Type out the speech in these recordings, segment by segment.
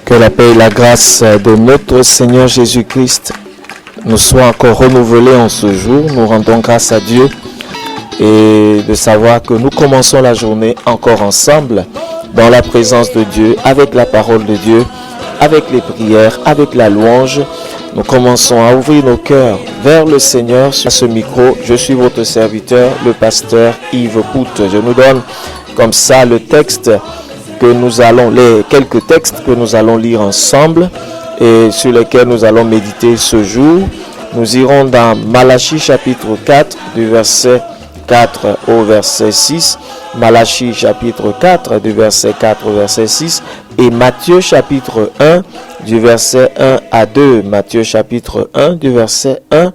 Que la paix et la grâce de notre Seigneur Jésus-Christ nous soient encore renouvelées en ce jour. Nous rendons grâce à Dieu et de savoir que nous commençons la journée encore ensemble dans la présence de Dieu, avec la parole de Dieu, avec les prières, avec la louange. Nous commençons à ouvrir nos cœurs vers le Seigneur. À ce micro, je suis votre serviteur, le pasteur Yves Pout. Je nous donne comme ça le texte que nous allons, les quelques textes que nous allons lire ensemble et sur lesquels nous allons méditer ce jour. Nous irons dans Malachie chapitre 4 du verset 4 au verset 6, Malachie chapitre 4 du verset 4 au verset 6 et Matthieu chapitre 1 du verset 1 à 2, Matthieu chapitre 1 du verset 1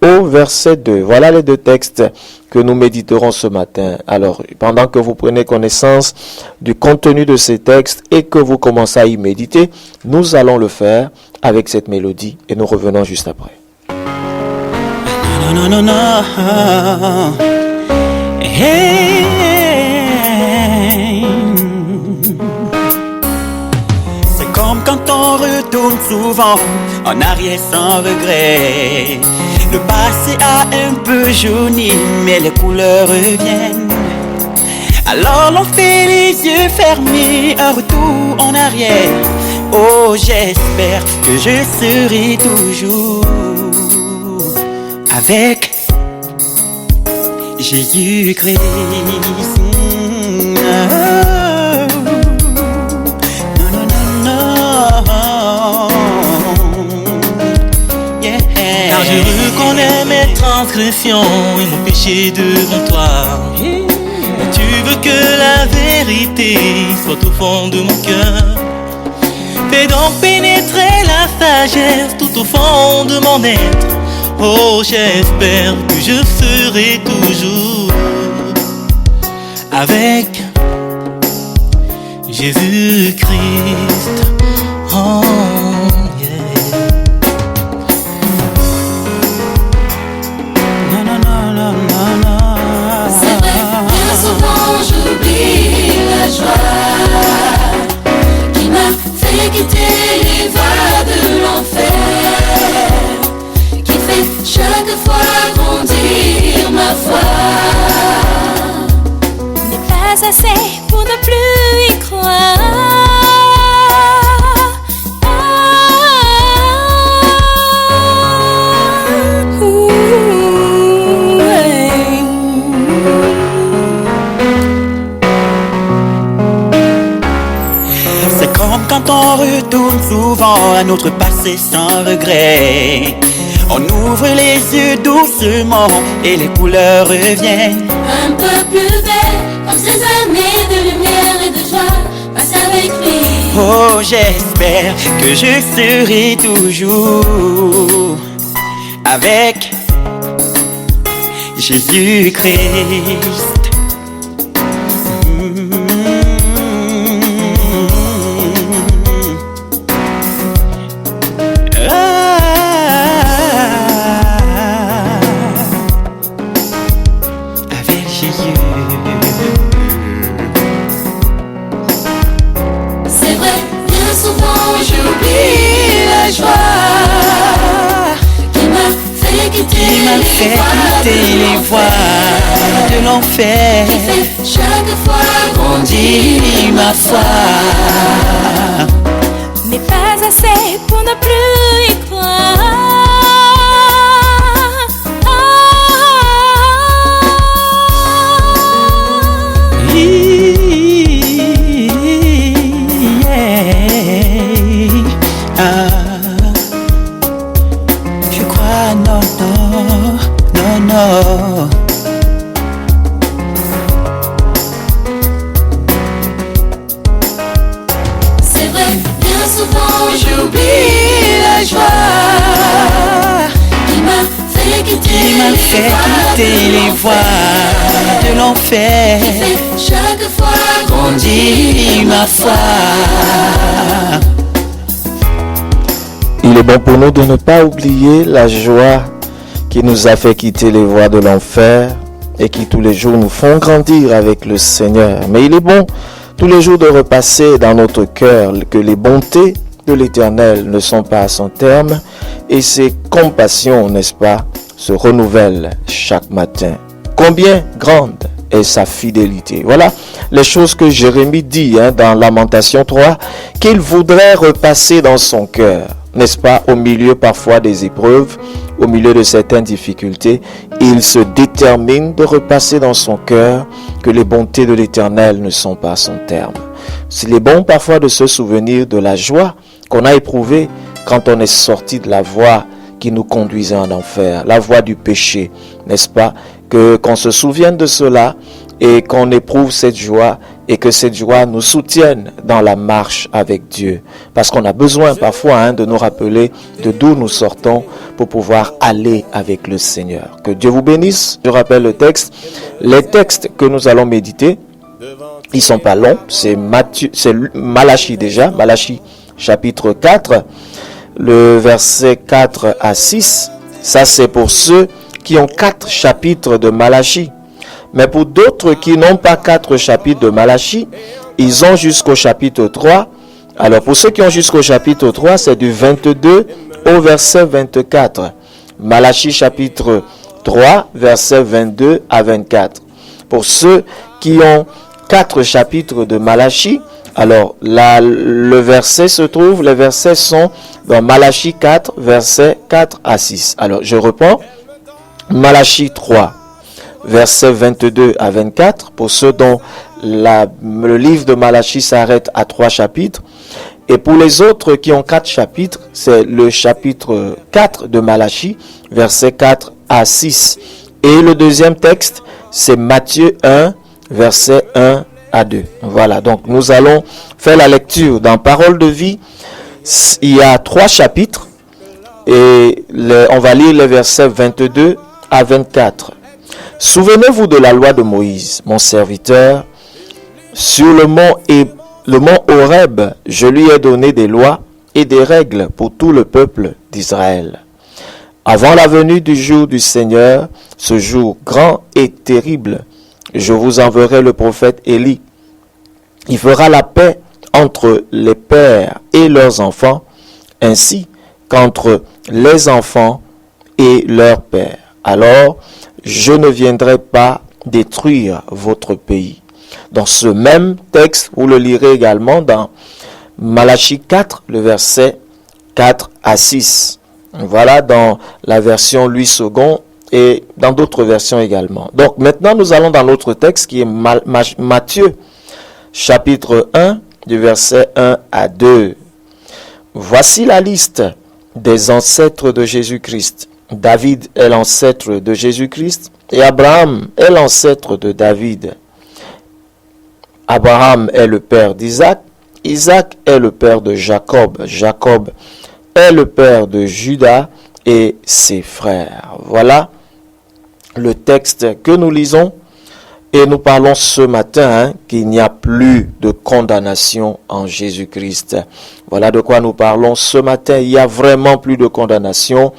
au verset 2. Voilà les deux textes que nous méditerons ce matin. Alors, pendant que vous prenez connaissance du contenu de ces textes et que vous commencez à y méditer, nous allons le faire avec cette mélodie et nous revenons juste après. Non, non, non, non. Hey. C'est comme quand on retourne souvent en arrière sans regret. Le passé a un peu jauni, mais les couleurs reviennent. Alors l'on fait les yeux fermés, un retour en arrière. Oh, j'espère que je serai toujours avec Jésus-Christ. Non, non, non, non. Yeah. Car je reconnais mes transgressions et mon péché devant toi. Mais tu veux que la vérité soit au fond de mon cœur. Fais donc pénétrer la sagesse tout au fond de mon être. Oh, j'espère que je serai toujours avec Jésus-Christ. Oh, yeah. Non, non, non, non, non, non. C'est vrai, bien souvent j'oublie la joie qui m'a fait quitter les voies de l'enfer. Chaque fois grandir ma foi, n'est pas assez pour ne plus y croire. C'est comme quand on retourne souvent à notre passé sans regret. On ouvre les yeux doucement et les couleurs reviennent. un peu plus belle, comme ces années de lumière et de joie passées avec lui. Oh, j'espère que je serai toujours avec Jésus-Christ. Les voies de l'enfer, qui fait chaque fois grandir ma foi, mais pas assez pour ne plus y croire. Je crois non. C'est vrai, bien souvent j'oublie la joie qui m'a fait quitter les voies l'enfer. Chaque fois Grandit ma foi. Il est bon pour nous de ne pas oublier la joie qui nous a fait quitter les voies de l'enfer et qui tous les jours nous font grandir avec le Seigneur. Mais il est bon tous les jours de repasser dans notre cœur que les bontés de l'Éternel ne sont pas à son terme et ses compassions, n'est-ce pas, se renouvellent chaque matin. Combien grande est sa fidélité. Voilà les choses que Jérémie dit dans Lamentation 3, qu'il voudrait repasser dans son cœur, n'est-ce pas, au milieu parfois des épreuves, au milieu de certaines difficultés. Il se détermine de repasser dans son cœur que les bontés de l'Éternel ne sont pas à son terme. Il est bon parfois de se souvenir de la joie qu'on a éprouvée quand on est sorti de la voie qui nous conduisait en enfer, la voie du péché, n'est-ce pas? Qu'on se souvienne de cela et qu'on éprouve cette joie et que cette joie nous soutienne dans la marche avec Dieu. Parce qu'on a besoin parfois de nous rappeler de d'où nous sortons pour pouvoir aller avec le Seigneur. Que Dieu vous bénisse. Je rappelle le texte. Les textes que nous allons méditer, ils sont pas longs. C'est Malachie déjà. Malachie chapitre 4, le verset 4 à 6. Ça c'est pour ceux qui ont 4 chapitres de Malachie. Mais pour d'autres qui n'ont pas 4 chapitres de Malachie, ils ont jusqu'au chapitre 3. Alors pour ceux qui ont jusqu'au chapitre 3, c'est du 22 au verset 24. Malachie chapitre 3, verset 22 à 24. Pour ceux qui ont 4 chapitres de Malachie, alors là, le verset se trouve, les versets sont dans Malachie 4, versets 4 à 6. Alors je reprends. Malachie 3, versets 22 à 24, pour ceux dont le livre de Malachie s'arrête à 3 chapitres. Et pour les autres qui ont 4 chapitres, c'est le chapitre 4 de Malachie, versets 4 à 6. Et le deuxième texte, c'est Matthieu 1, versets 1 à 2. Voilà, donc nous allons faire la lecture dans Parole de vie. Il y a 3 chapitres et on va lire les versets 22 à 24. Souvenez-vous de la loi de Moïse, mon serviteur. Sur le mont Horeb, je lui ai donné des lois et des règles pour tout le peuple d'Israël. Avant la venue du jour du Seigneur, ce jour grand et terrible, je vous enverrai le prophète Élie. Il fera la paix entre les pères et leurs enfants, ainsi qu'entre les enfants et leurs pères. Alors, je ne viendrai pas détruire votre pays. Dans ce même texte, vous le lirez également dans Malachie 4, le verset 4 à 6. Voilà dans la version Louis II et dans d'autres versions également. Donc maintenant, nous allons dans l'autre texte qui est Matthieu, chapitre 1, du verset 1 à 2. Voici la liste des ancêtres de Jésus-Christ. David est l'ancêtre de Jésus-Christ et Abraham est l'ancêtre de David. Abraham est le père d'Isaac, Isaac est le père de Jacob, Jacob est le père de Judas et ses frères. Voilà le texte que nous lisons et nous parlons ce matin qu'il n'y a plus de condamnation en Jésus-Christ. Voilà de quoi nous parlons ce matin. Il n'y a vraiment plus de condamnation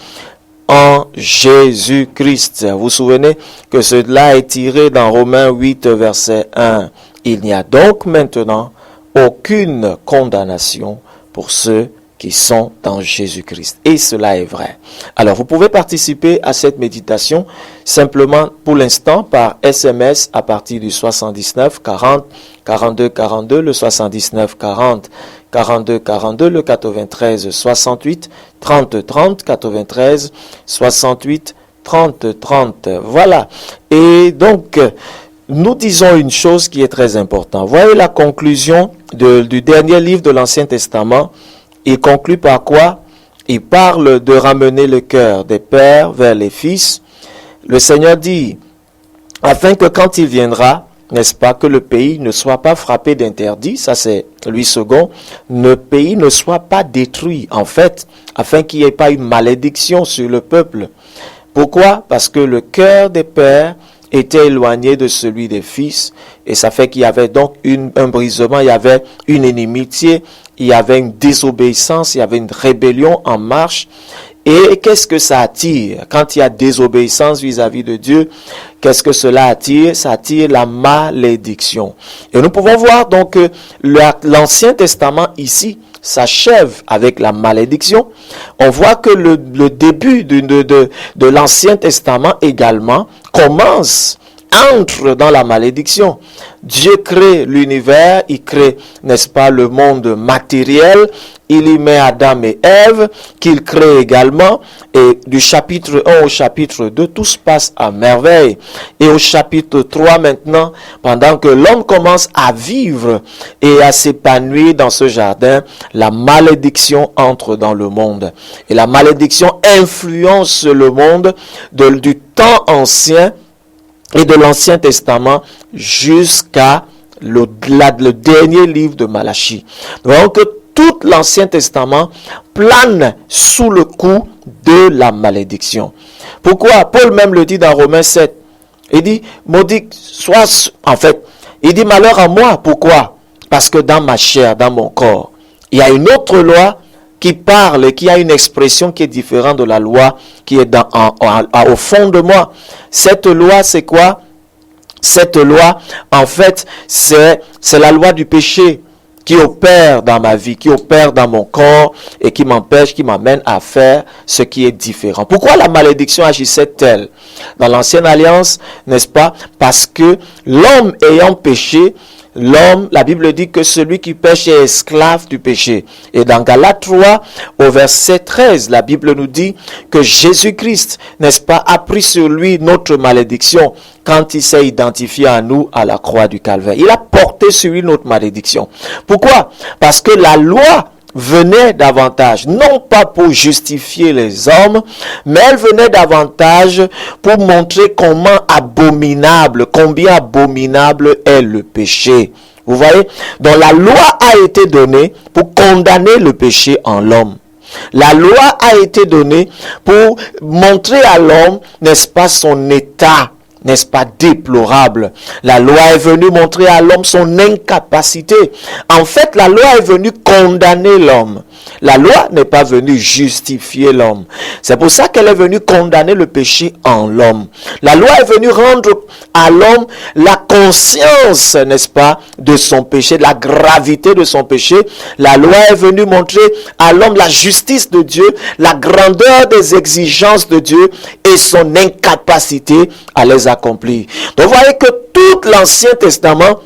en Jésus-Christ. Vous vous souvenez que cela est tiré dans Romains 8, verset 1. Il n'y a donc maintenant aucune condamnation pour ceux qui sont dans Jésus-Christ. Et cela est vrai. Alors, vous pouvez participer à cette méditation simplement pour l'instant par SMS à partir du 79 40 42 42, le 79 40 42 42, le 93 68 30 30, 93 68 30 30. Voilà. Et donc, nous disons une chose qui est très importante. Voyez la conclusion du dernier livre de l'Ancien Testament. Il conclut par quoi? Il parle de ramener le cœur des pères vers les fils. Le Seigneur dit, afin que quand il viendra, n'est-ce pas, que le pays ne soit pas frappé d'interdit, ça c'est Louis II, le pays ne soit pas détruit, en fait, afin qu'il n'y ait pas une malédiction sur le peuple. Pourquoi? Parce que le cœur des pères était éloigné de celui des fils. Et ça fait qu'il y avait donc un brisement, il y avait une inimitié, il y avait une désobéissance, il y avait une rébellion en marche. Et qu'est-ce que ça attire? Quand il y a désobéissance vis-à-vis de Dieu, qu'est-ce que cela attire? Ça attire la malédiction. Et nous pouvons voir donc que l'Ancien Testament ici s'achève avec la malédiction. On voit que le début de l'Ancien Testament également entre dans la malédiction. Dieu crée l'univers, il crée, n'est-ce pas, le monde matériel, il y met Adam et Ève, qu'il crée également, et du chapitre 1 au chapitre 2, tout se passe à merveille. Et au chapitre 3 maintenant, pendant que l'homme commence à vivre et à s'épanouir dans ce jardin, la malédiction entre dans le monde. Et la malédiction influence le monde du temps ancien, et de l'Ancien Testament jusqu'à le dernier livre de Malachie. Nous voyons que tout l'Ancien Testament plane sous le coup de la malédiction. Pourquoi? Paul même le dit dans Romains 7. Il dit, maudit soit, il dit malheur à moi. Pourquoi? Parce que dans ma chair, dans mon corps, il y a une autre loi qui parle et qui a une expression qui est différente de la loi qui est au fond de moi. Cette loi, c'est quoi? Cette loi, en fait, c'est la loi du péché qui opère dans ma vie, qui opère dans mon corps et qui m'empêche, qui m'amène à faire ce qui est différent. Pourquoi la malédiction agissait-elle dans l'Ancienne Alliance, n'est-ce pas? Parce que l'homme ayant péché, la Bible dit que celui qui pêche est esclave du péché. Et dans Galates 3, au verset 13, la Bible nous dit que Jésus-Christ, n'est-ce pas, a pris sur lui notre malédiction quand il s'est identifié à nous à la croix du Calvaire. Il a porté sur lui notre malédiction. Pourquoi? Parce que la loi venait davantage, non pas pour justifier les hommes, mais elle venait davantage pour montrer combien abominable est le péché. Vous voyez? Donc la loi a été donnée pour condamner le péché en l'homme. La loi a été donnée pour montrer à l'homme, n'est-ce pas, son état, n'est-ce pas, déplorable. La loi est venue montrer à l'homme son incapacité. En fait, la loi est venue condamner l'homme. La loi n'est pas venue justifier l'homme. C'est pour ça qu'elle est venue condamner le péché en l'homme. La loi est venue rendre à l'homme la conscience, n'est-ce pas, de son péché, de la gravité de son péché. La loi est venue montrer à l'homme la justice de Dieu, la grandeur des exigences de Dieu et son incapacité à les accomplir. Donc vous voyez que tout l'Ancien Testament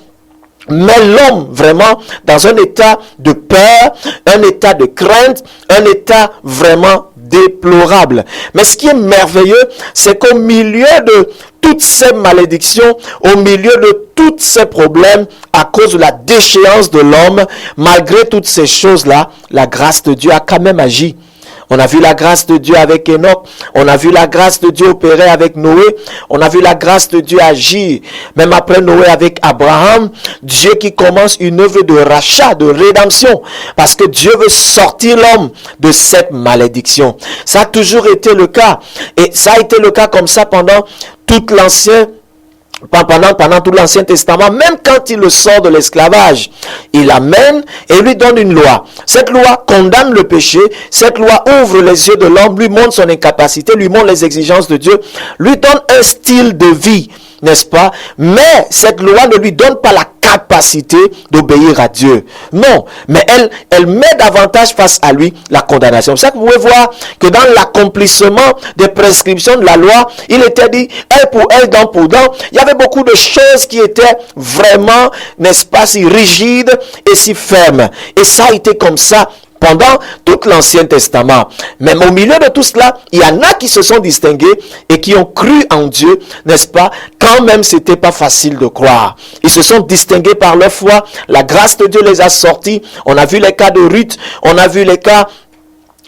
met l'homme vraiment dans un état de peur, un état de crainte, un état vraiment déplorable. Mais ce qui est merveilleux, c'est qu'au milieu de toutes ces malédictions, au milieu de tous ces problèmes, à cause de la déchéance de l'homme, malgré toutes ces choses-là, la grâce de Dieu a quand même agi. On a vu la grâce de Dieu avec Enoch. On a vu la grâce de Dieu opérer avec Noé. On a vu la grâce de Dieu agir. Même après Noé avec Abraham. Dieu qui commence une œuvre de rachat, de rédemption. Parce que Dieu veut sortir l'homme de cette malédiction. Ça a toujours été le cas. Et ça a été le cas comme ça pendant tout l'Ancien Testament, même quand il le sort de l'esclavage, il amène et lui donne une loi. Cette loi condamne le péché, cette loi ouvre les yeux de l'homme, lui montre son incapacité, lui montre les exigences de Dieu, lui donne un style de vie, n'est-ce pas? Mais cette loi ne lui donne pas la capacité d'obéir à Dieu. Non, mais elle met davantage face à lui la condamnation. C'est ça que vous pouvez voir que dans l'accomplissement des prescriptions de la loi, il était dit œil pour œil, dent pour dent. Il y avait beaucoup de choses qui étaient vraiment, n'est-ce pas, si rigides et si fermes. Et ça a été comme ça pendant tout l'Ancien Testament. Même au milieu de tout cela, il y en a qui se sont distingués et qui ont cru en Dieu, n'est-ce pas? Quand même, c'était pas facile de croire. Ils se sont distingués par leur foi. La grâce de Dieu les a sortis. On a vu les cas de Ruth, on a vu les cas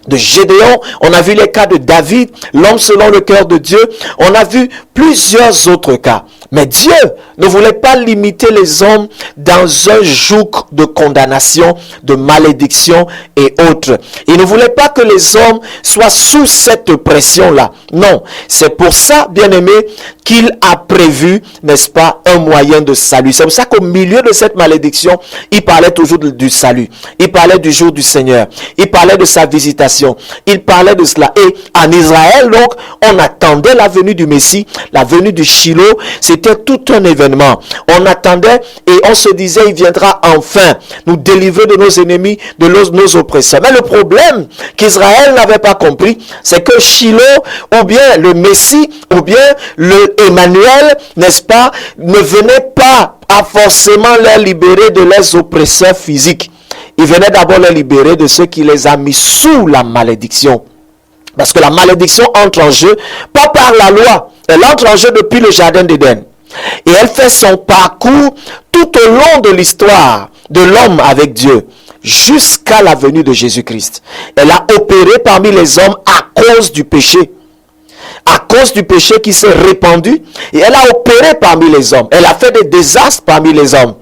de Gédéon, on a vu les cas de David, l'homme selon le cœur de Dieu. On a vu plusieurs autres cas. Mais Dieu ne voulait pas limiter les hommes dans un joug de condamnation, de malédiction et autres. Il ne voulait pas que les hommes soient sous cette pression-là. Non, c'est pour ça, bien-aimé, qu'il a prévu, n'est-ce pas, un moyen de salut. C'est pour ça qu'au milieu de cette malédiction, il parlait toujours du salut. Il parlait du jour du Seigneur. Il parlait de sa visitation. Il parlait de cela. Et en Israël, donc, on attendait la venue du Messie, la venue du Shiloh. C'était tout un événement. On attendait et on se disait, il viendra enfin nous délivrer de nos ennemis, de nos oppresseurs. Mais le problème qu'Israël n'avait pas compris, c'est que Shiloh, ou bien le Messie, ou bien le Emmanuel, n'est-ce pas, ne venait pas à forcément les libérer de leurs oppresseurs physiques. Il venait d'abord les libérer de ceux qui les a mis sous la malédiction. Parce que la malédiction entre en jeu, pas par la loi, elle entre en jeu depuis le jardin d'Éden. Et elle fait son parcours tout au long de l'histoire de l'homme avec Dieu, jusqu'à la venue de Jésus-Christ. Elle a opéré parmi les hommes à cause du péché. À cause du péché qui s'est répandu, et elle a opéré parmi les hommes. Elle a fait des désastres parmi les hommes.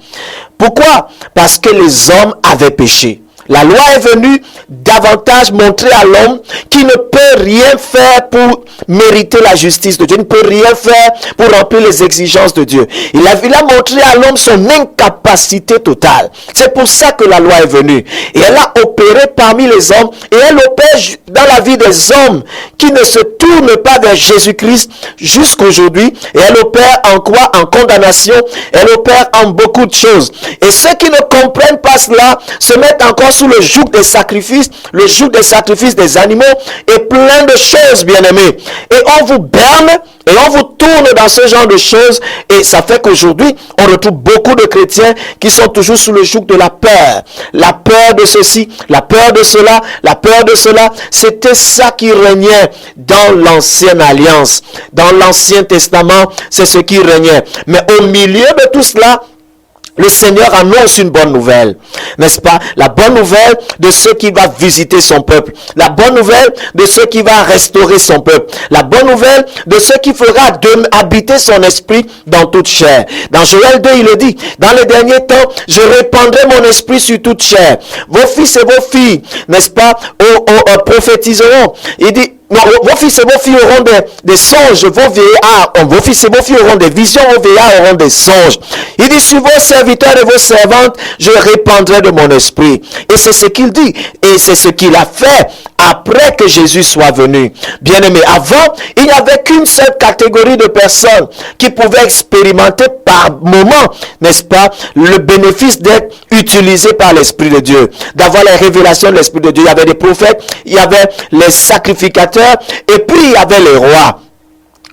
Pourquoi? Parce que les hommes avaient péché. La loi est venue davantage montrer à l'homme qu'il ne peut rien faire pour mériter la justice de Dieu. Il ne peut rien faire pour remplir les exigences de Dieu. Il a montré à l'homme son incapacité totale. C'est pour ça que la loi est venue. Et elle a opéré parmi les hommes. Et elle opère dans la vie des hommes qui ne se tournent pas vers Jésus-Christ jusqu'aujourd'hui. Et elle opère en quoi? En condamnation. Elle opère en beaucoup de choses. Et ceux qui ne comprennent pas cela se mettent encore sous le joug des sacrifices, le joug des sacrifices des animaux et plein de choses, bien-aimés. Et on vous berne et on vous tourne dans ce genre de choses. Et ça fait qu'aujourd'hui, on retrouve beaucoup de chrétiens qui sont toujours sous le joug de la peur. La peur de ceci, la peur de cela, la peur de cela. C'était ça qui régnait dans l'ancienne alliance. Dans l'Ancien Testament, c'est ce qui régnait. Mais au milieu de tout cela, le Seigneur annonce une bonne nouvelle, n'est-ce pas? La bonne nouvelle de ceux qui va visiter son peuple. La bonne nouvelle de ceux qui va restaurer son peuple. La bonne nouvelle de ceux qui fera habiter son esprit dans toute chair. Dans Joël 2, il le dit, dans les derniers temps, je répandrai mon esprit sur toute chair. Vos fils et vos filles, n'est-ce pas, prophétiseront. Il dit, non, vos fils et vos filles auront des songes, vos fils et vos filles auront des visions, vos vieillards auront des songes. Il dit, sur vos serviteurs et vos servantes, je répandrai de mon esprit. Et c'est ce qu'il dit. Et c'est ce qu'il a fait après que Jésus soit venu. Bien-aimé, avant, il n'y avait qu'une seule catégorie de personnes qui pouvaient expérimenter par moment, n'est-ce pas, le bénéfice d'être utilisé par l'Esprit de Dieu, d'avoir les révélations de l'Esprit de Dieu. Il y avait des prophètes, il y avait les sacrificateurs, et puis il y avait les rois.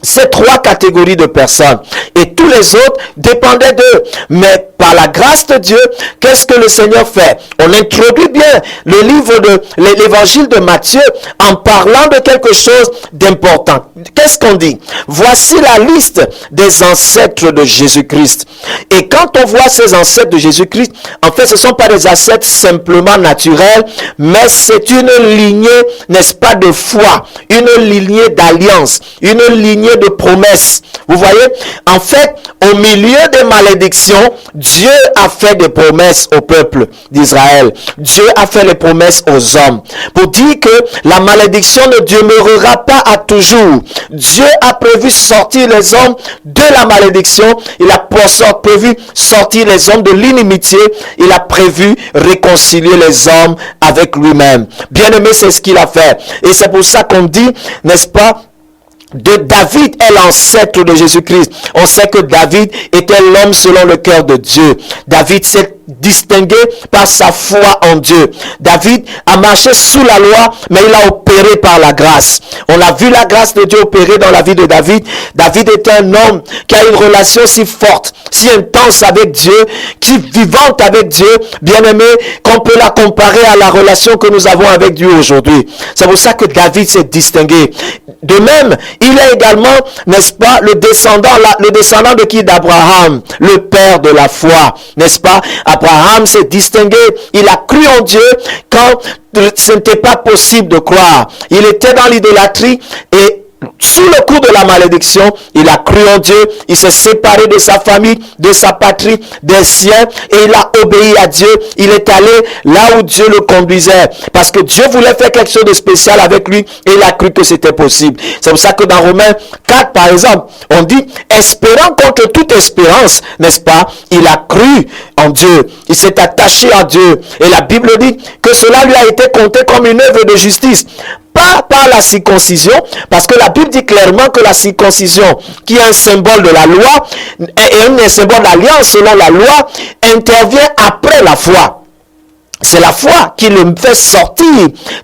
Ces trois catégories de personnes. Et tous les autres dépendaient d'eux. Mais par la grâce de Dieu, qu'est-ce que le Seigneur fait? On introduit bien le livre de l'évangile de Matthieu en parlant de quelque chose d'important. Qu'est-ce qu'on dit? Voici la liste des ancêtres de Jésus-Christ. Et quand on voit ces ancêtres de Jésus-Christ, en fait, ce ne sont pas des ancêtres simplement naturels, mais c'est une lignée, n'est-ce pas, de foi, une lignée d'alliance, une lignée de promesses. Vous voyez, en fait, au milieu des malédictions, Dieu a fait des promesses au peuple d'Israël. Dieu a fait les promesses aux hommes pour dire que la malédiction ne demeurera pas à toujours. Dieu a prévu sortir les hommes de la malédiction. Il a prévu sortir les hommes de l'inimitié. Il a prévu réconcilier les hommes avec lui-même. Bien-aimé, c'est ce qu'il a fait. Et c'est pour ça qu'on dit, n'est-ce pas, de David est l'ancêtre de Jésus-Christ. On sait que David était l'homme selon le cœur de Dieu. David s'est distingué par sa foi en Dieu. David a marché sous la loi, mais il a opéré par la grâce. On a vu la grâce de Dieu opérer dans la vie de David. David était un homme qui a une relation si forte, si intense avec Dieu, qui vivante avec Dieu, bien aimé, qu'on peut la comparer à la relation que nous avons avec Dieu aujourd'hui. C'est pour ça que David s'est distingué. De même, il est également, n'est-ce pas, le descendant de qui? D'Abraham, le père de la foi, n'est-ce pas? Abraham s'est distingué, il a cru en Dieu quand ce n'était pas possible de croire. Il était dans l'idolâtrie et sous le coup de la malédiction, il a cru en Dieu, il s'est séparé de sa famille, de sa patrie, des siens, et il a obéi à Dieu. Il est allé là où Dieu le conduisait, parce que Dieu voulait faire quelque chose de spécial avec lui, et il a cru que c'était possible. C'est pour ça que dans Romains 4, par exemple, on dit, espérant contre toute espérance, n'est-ce pas, il a cru en Dieu, il s'est attaché à Dieu, et la Bible dit que cela lui a été compté comme une œuvre de justice. Pas par la circoncision, parce que la Bible dit clairement que la circoncision, qui est un symbole de la loi, et un symbole d'alliance selon la loi, intervient après la foi. C'est la foi qui le fait sortir,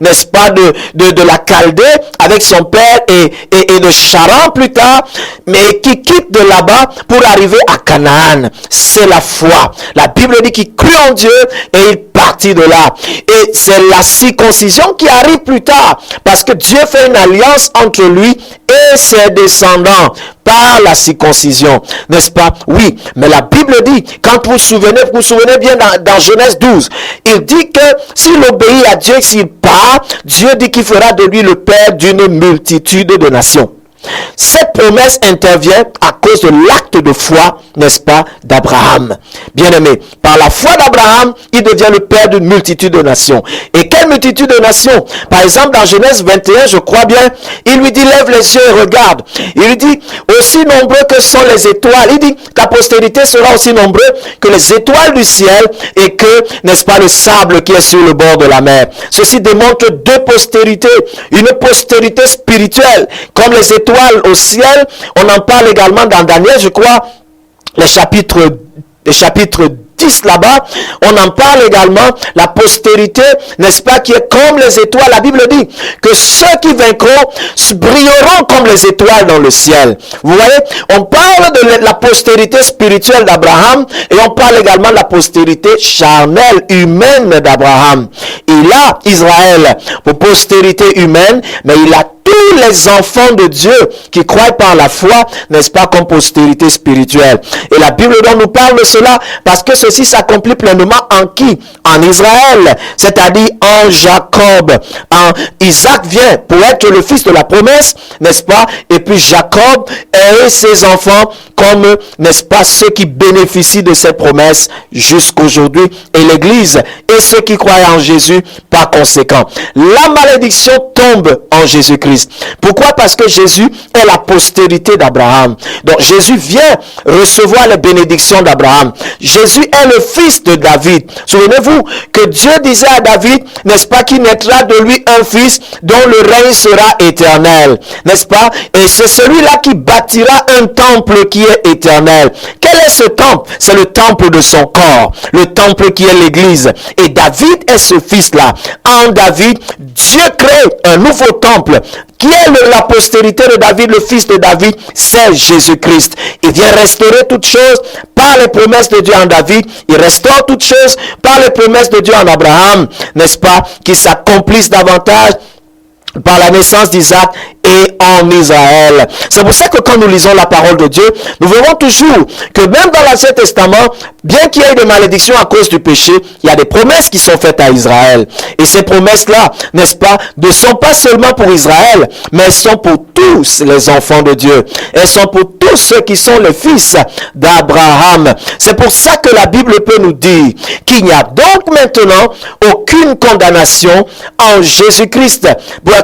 n'est-ce pas, de la Chaldée avec son père et de Charan plus tard, mais qui quitte de là-bas pour arriver à Canaan. C'est la foi. La Bible dit qu'il crut en Dieu et il partit de là. Et c'est la circoncision qui arrive plus tard, parce que Dieu fait une alliance entre lui et ses descendants par la circoncision, n'est-ce pas? Oui, mais la Bible dit, quand vous vous souvenez bien dans Genèse 12, il dit que s'il obéit à Dieu, s'il part, Dieu dit qu'il fera de lui le père d'une multitude de nations. Cette promesse intervient à cause de l'acte de foi, n'est-ce pas, d'Abraham. Bien-aimé, par la foi d'Abraham, il devient le père d'une multitude de nations. Et quelle multitude de nations? Par exemple, dans Genèse 21, je crois bien, il lui dit, lève les yeux et regarde. Il lui dit, aussi nombreux que sont les étoiles. Il dit, ta postérité sera aussi nombreux que les étoiles du ciel et que, n'est-ce pas, le sable qui est sur le bord de la mer. Ceci démontre deux postérités. Une postérité spirituelle, comme les étoiles au ciel. On en parle également dans Daniel, je crois, les chapitres 10 là-bas, on en parle également, la postérité, n'est-ce pas, qui est comme les étoiles. La Bible dit que ceux qui vaincront brilleront comme les étoiles dans le ciel. Vous voyez, on parle de la postérité spirituelle d'Abraham et on parle également de la postérité charnelle, humaine d'Abraham. Il a Israël pour postérité humaine, mais il a tous les enfants de Dieu qui croient par la foi, n'est-ce pas, comme postérité spirituelle. Et la Bible donc nous parle de cela parce que ceci s'accomplit pleinement en qui? En Israël, c'est-à-dire en Jacob. Isaac vient pour être le fils de la promesse, n'est-ce pas? Et puis Jacob et ses enfants comme, n'est-ce pas, ceux qui bénéficient de ces promesses jusqu'aujourd'hui, et l'Église et ceux qui croient en Jésus par conséquent. La malédiction tombe en Jésus-Christ. Pourquoi? Parce que Jésus est la postérité d'Abraham. Donc Jésus vient recevoir les bénédictions d'Abraham. Jésus est le fils de David. Souvenez-vous que Dieu disait à David, n'est-ce pas, qu'il naîtra de lui un fils dont le règne sera éternel, n'est-ce pas? Et c'est celui-là qui bâtira un temple qui est éternel. Quel est ce temple? C'est le temple de son corps, le temple qui est l'Église. Et David est ce fils-là. En David, Dieu crée un nouveau temple. Qui est la postérité de David, le fils de David? C'est Jésus-Christ. Il vient restaurer toutes choses par les promesses de Dieu en David. Il restaure toutes choses par les promesses de Dieu en Abraham, n'est-ce pas? Qui s'accomplissent davantage par la naissance d'Isaac et en Israël. C'est pour ça que quand nous lisons la parole de Dieu, nous verrons toujours que même dans l'Ancien Testament, bien qu'il y ait des malédictions à cause du péché, il y a des promesses qui sont faites à Israël. Et ces promesses-là, n'est-ce pas, ne sont pas seulement pour Israël, mais elles sont pour tous les enfants de Dieu. Elles sont pour tous ceux qui sont les fils d'Abraham. C'est pour ça que la Bible peut nous dire qu'il n'y a donc maintenant aucune condamnation en Jésus-Christ.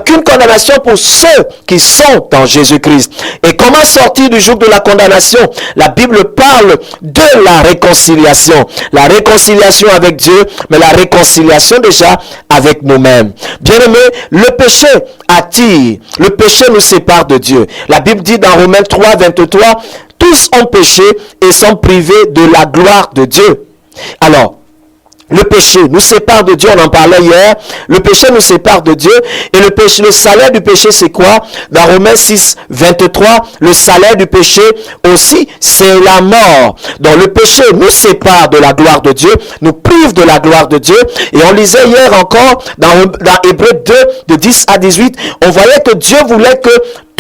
Aucune condamnation pour ceux qui sont en Jésus-Christ. Et comment sortir du joug de la condamnation? La Bible parle de la réconciliation. La réconciliation avec Dieu, mais la réconciliation déjà avec nous-mêmes. Bien-aimés, le péché attire. Le péché nous sépare de Dieu. La Bible dit dans Romains 3, 23, tous ont péché et sont privés de la gloire de Dieu. Alors, le péché nous sépare de Dieu, on en parlait hier. Le péché nous sépare de Dieu. Et le péché, le salaire du péché, c'est quoi? Dans Romains 6, 23, le salaire du péché aussi, c'est la mort. Donc le péché nous sépare de la gloire de Dieu, nous prive de la gloire de Dieu. Et on lisait hier encore, dans Hébreux 2, de 10 à 18, on voyait que Dieu voulait que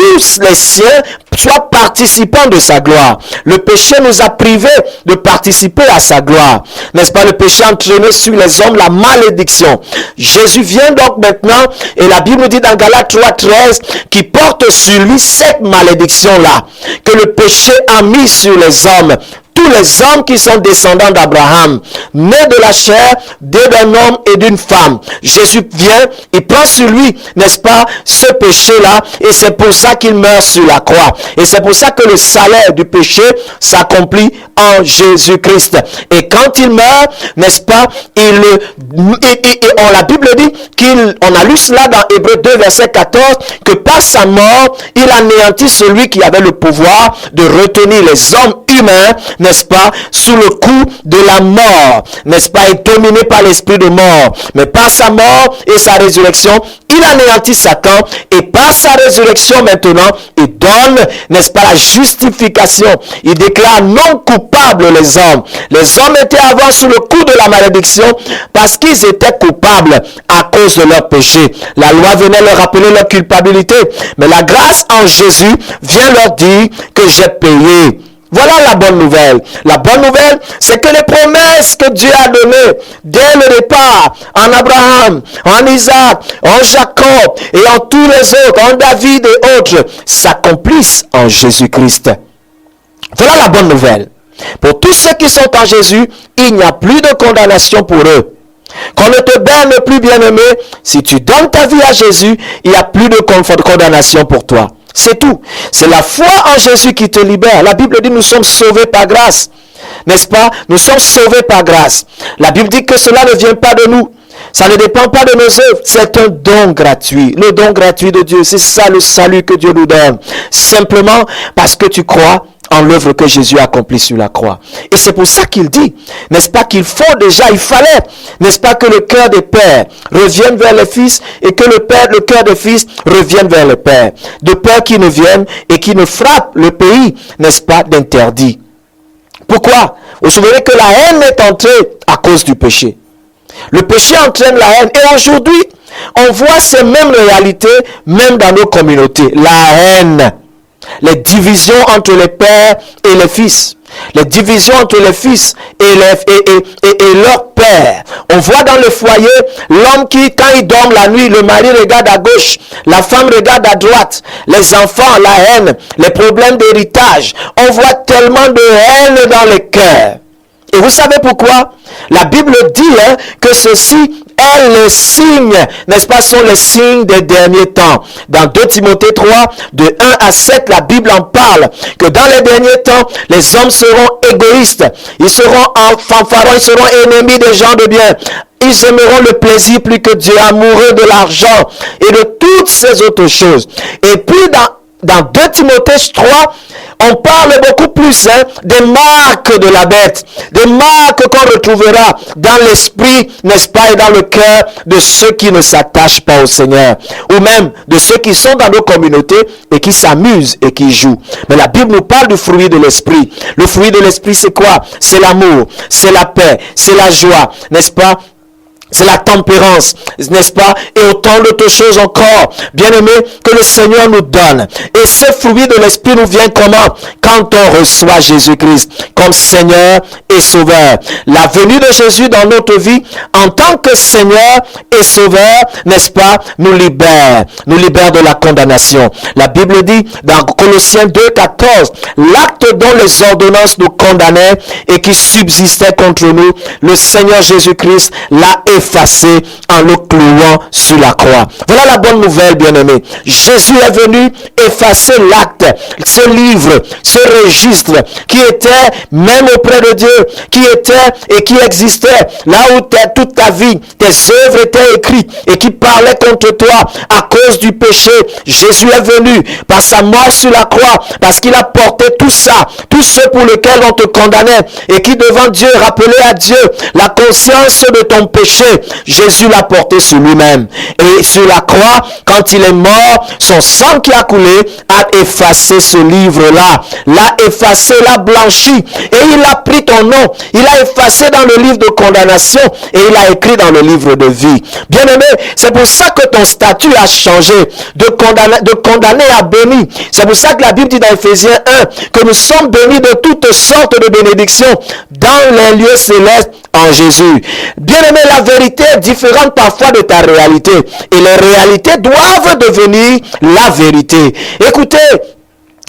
tous les siens soient participants de sa gloire. Le péché nous a privés de participer à sa gloire. N'est-ce pas? Le péché a entraîné sur les hommes la malédiction. Jésus vient donc maintenant, et la Bible nous dit dans Galates 3:13, qui porte sur lui cette malédiction-là, que le péché a mis sur les hommes. Tous les hommes qui sont descendants d'Abraham, nés de la chair, d'un homme et d'une femme. Jésus vient, il prend sur lui, n'est-ce pas, ce péché-là, et c'est pour ça qu'il meurt sur la croix. Et c'est pour ça que le salaire du péché s'accomplit en Jésus-Christ. Et quand il meurt, n'est-ce pas, la Bible dit on a lu cela dans Hébreux 2, verset 14, que par sa mort, il anéantit celui qui avait le pouvoir de retenir les hommes humains, n'est-ce pas, sous le coup de la mort, n'est-ce pas, est dominé par l'esprit de mort. Mais par sa mort et sa résurrection, il anéantit Satan, et par sa résurrection maintenant, il donne, n'est-ce pas, la justification. Il déclare non coupables les hommes. Les hommes étaient avant sous le coup de la malédiction parce qu'ils étaient coupables à cause de leur péché. La loi venait leur rappeler leur culpabilité, mais la grâce en Jésus vient leur dire que j'ai payé. Voilà la bonne nouvelle. La bonne nouvelle, c'est que les promesses que Dieu a données dès le départ, en Abraham, en Isaac, en Jacob et en tous les autres, en David et autres, s'accomplissent en Jésus-Christ. Voilà la bonne nouvelle. Pour tous ceux qui sont en Jésus, il n'y a plus de condamnation pour eux. Qu'on ne te berne plus, bien-aimé. Si tu donnes ta vie à Jésus, il n'y a plus de condamnation pour toi. C'est tout. C'est la foi en Jésus qui te libère. La Bible dit nous sommes sauvés par grâce. N'est-ce pas? Nous sommes sauvés par grâce. La Bible dit que cela ne vient pas de nous. Ça ne dépend pas de nos œuvres. C'est un don gratuit. Le don gratuit de Dieu. C'est ça le salut que Dieu nous donne. Simplement parce que tu crois en l'œuvre que Jésus a accomplie sur la croix. Et c'est pour ça qu'il dit, n'est-ce pas, il fallait, n'est-ce pas, que le cœur des pères revienne vers les fils et que le cœur des fils revienne vers les pères. De peur qu'ils ne viennent et qu'ils ne frappent le pays, n'est-ce pas, d'interdit. Pourquoi? Vous vous souvenez que la haine est entrée à cause du péché. Le péché entraîne la haine. Et aujourd'hui, on voit ces mêmes réalités, même dans nos communautés. La haine. Les divisions entre les pères et les fils. Les divisions entre les fils et leur père. On voit dans le foyer, l'homme qui, quand il dort la nuit, le mari regarde à gauche, la femme regarde à droite. Les enfants, la haine, les problèmes d'héritage. On voit tellement de haine dans les cœurs. Et vous savez pourquoi? La Bible dit que ceci est le signe, n'est-ce pas, sont les signes des derniers temps. Dans 2 Timothée 3, de 1 à 7, la Bible en parle, que dans les derniers temps, les hommes seront égoïstes, ils seront fanfarons, ils seront ennemis des gens de bien. Ils aimeront le plaisir plus que Dieu, amoureux de l'argent et de toutes ces autres choses. Et puis dans 2 Timothée 3, on parle beaucoup plus des marques de la bête, des marques qu'on retrouvera dans l'esprit, n'est-ce pas, et dans le cœur de ceux qui ne s'attachent pas au Seigneur, ou même de ceux qui sont dans nos communautés et qui s'amusent et qui jouent. Mais la Bible nous parle du fruit de l'esprit. Le fruit de l'esprit, c'est quoi? C'est l'amour, c'est la paix, c'est la joie, n'est-ce pas? C'est la tempérance, n'est-ce pas? Et autant d'autres choses encore, bien-aimés, que le Seigneur nous donne. Et ce fruit de l'Esprit nous vient comment? Quand on reçoit Jésus-Christ comme Seigneur et Sauveur. La venue de Jésus dans notre vie, en tant que Seigneur et Sauveur, n'est-ce pas, nous libère de la condamnation. La Bible dit dans Colossiens 2, 14, l'acte dont les ordonnances nous condamnaient et qui subsistait contre nous, le Seigneur Jésus-Christ l'a effacé en le clouant sur la croix. Voilà la bonne nouvelle, bien-aimés. Jésus est venu effacer l'acte, ce livre, ce registre qui était même auprès de Dieu, qui était et qui existait là où toute ta vie, tes œuvres étaient écrites et qui parlaient contre toi à cause du péché. Jésus est venu par sa mort sur la croix parce qu'il a porté tout ça, tous ceux pour lesquels on te condamnait et qui devant Dieu rappelaient à Dieu la conscience de ton péché. Jésus l'a porté sur lui-même. Et sur la croix, quand il est mort, son sang qui a coulé a effacé ce livre-là. L'a effacé, l'a blanchi. Et il a pris ton nom. Il a effacé dans le livre de condamnation et il a écrit dans le livre de vie. Bien-aimé, c'est pour ça que ton statut a changé de condamné à béni. C'est pour ça que la Bible dit dans Ephésiens 1 que nous sommes bénis de toutes sortes de bénédictions dans les lieux célestes en Jésus. Bien-aimé, la vérité est différente parfois de ta réalité. Et les réalités doivent devenir la vérité. Écoutez,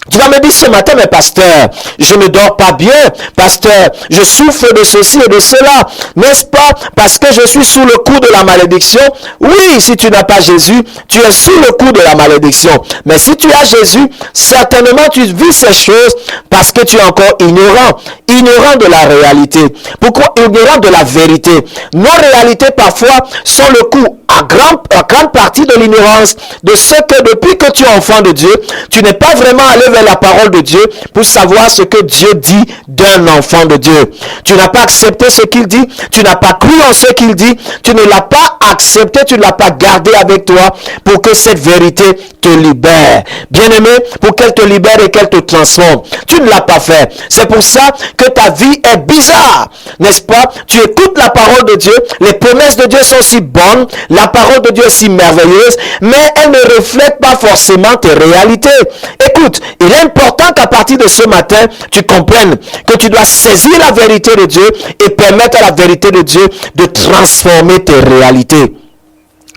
tu vas me dire ce matin, mais pasteur, je ne dors pas bien, pasteur, je souffre de ceci et de cela, n'est-ce pas? Parce que je suis sous le coup de la malédiction. Oui, si tu n'as pas Jésus, tu es sous le coup de la malédiction. Mais si tu as Jésus, certainement tu vis ces choses parce que tu es encore ignorant de la réalité. Pourquoi ignorant de la vérité? Nos réalités parfois sont le coup à grande partie de l'ignorance de ce que depuis que tu es enfant de Dieu, tu n'es pas vraiment allé vers la parole de Dieu pour savoir ce que Dieu dit d'un enfant de Dieu. Tu n'as pas accepté ce qu'il dit, tu n'as pas cru en ce qu'il dit, tu ne l'as pas accepté, tu ne l'as pas gardé avec toi pour que cette vérité te libère. Bien-aimé, pour qu'elle te libère et qu'elle te transforme. Tu ne l'as pas fait. C'est pour ça que ta vie est bizarre, n'est-ce pas? Tu écoutes la parole de Dieu, les promesses de Dieu sont si bonnes, la parole de Dieu est si merveilleuse, mais elle ne reflète pas forcément tes réalités. Écoute, il est important qu'à partir de ce matin, tu comprennes que tu dois saisir la vérité de Dieu et permettre à la vérité de Dieu de transformer tes réalités.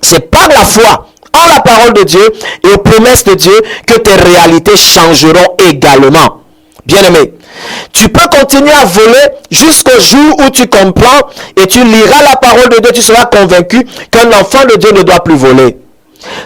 C'est par la foi en la parole de Dieu et aux promesses de Dieu que tes réalités changeront également. Bien-aimé, tu peux continuer à voler jusqu'au jour où tu comprends et tu liras la parole de Dieu, tu seras convaincu qu'un enfant de Dieu ne doit plus voler.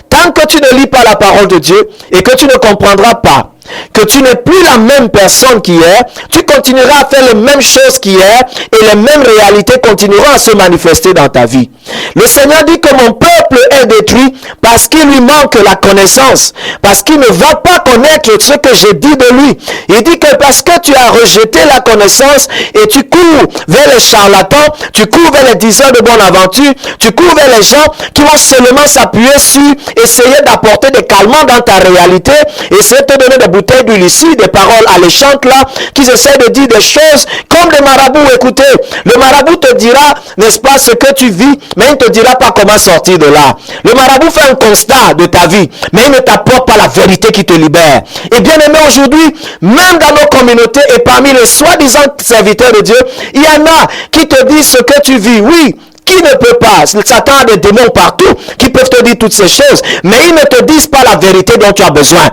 Tant que tu ne lis pas la parole de Dieu et que tu ne comprendras pas que tu n'es plus la même personne qu'hier, tu continueras à faire les mêmes choses qu'hier et les mêmes réalités continueront à se manifester dans ta vie. Le Seigneur dit que mon peuple est détruit parce qu'il lui manque la connaissance, parce qu'il ne va pas connaître ce que j'ai dit de lui. Il dit que parce que tu as rejeté la connaissance et tu cours vers les charlatans, tu cours vers les diseurs de bonne aventure, tu cours vers les gens qui vont seulement s'appuyer sur essayer d'apporter des calmants dans ta réalité, essayer de te donner des bouteilles d'huile ici, des paroles alléchantes là, qui essaient de dire des choses comme les marabouts. Écoutez, le marabout te dira, n'est-ce pas, ce que tu vis, mais il ne te dira pas comment sortir de là. Le marabout fait un constat de ta vie, mais il ne t'apporte pas la vérité qui te libère. Et bien aimé, aujourd'hui, même dans nos communautés et parmi les soi-disant serviteurs de Dieu, il y en a qui te disent ce que tu vis. Oui, qui ne peut pas? Satan a des démons partout qui peuvent te dire toutes ces choses, mais ils ne te disent pas la vérité dont tu as besoin.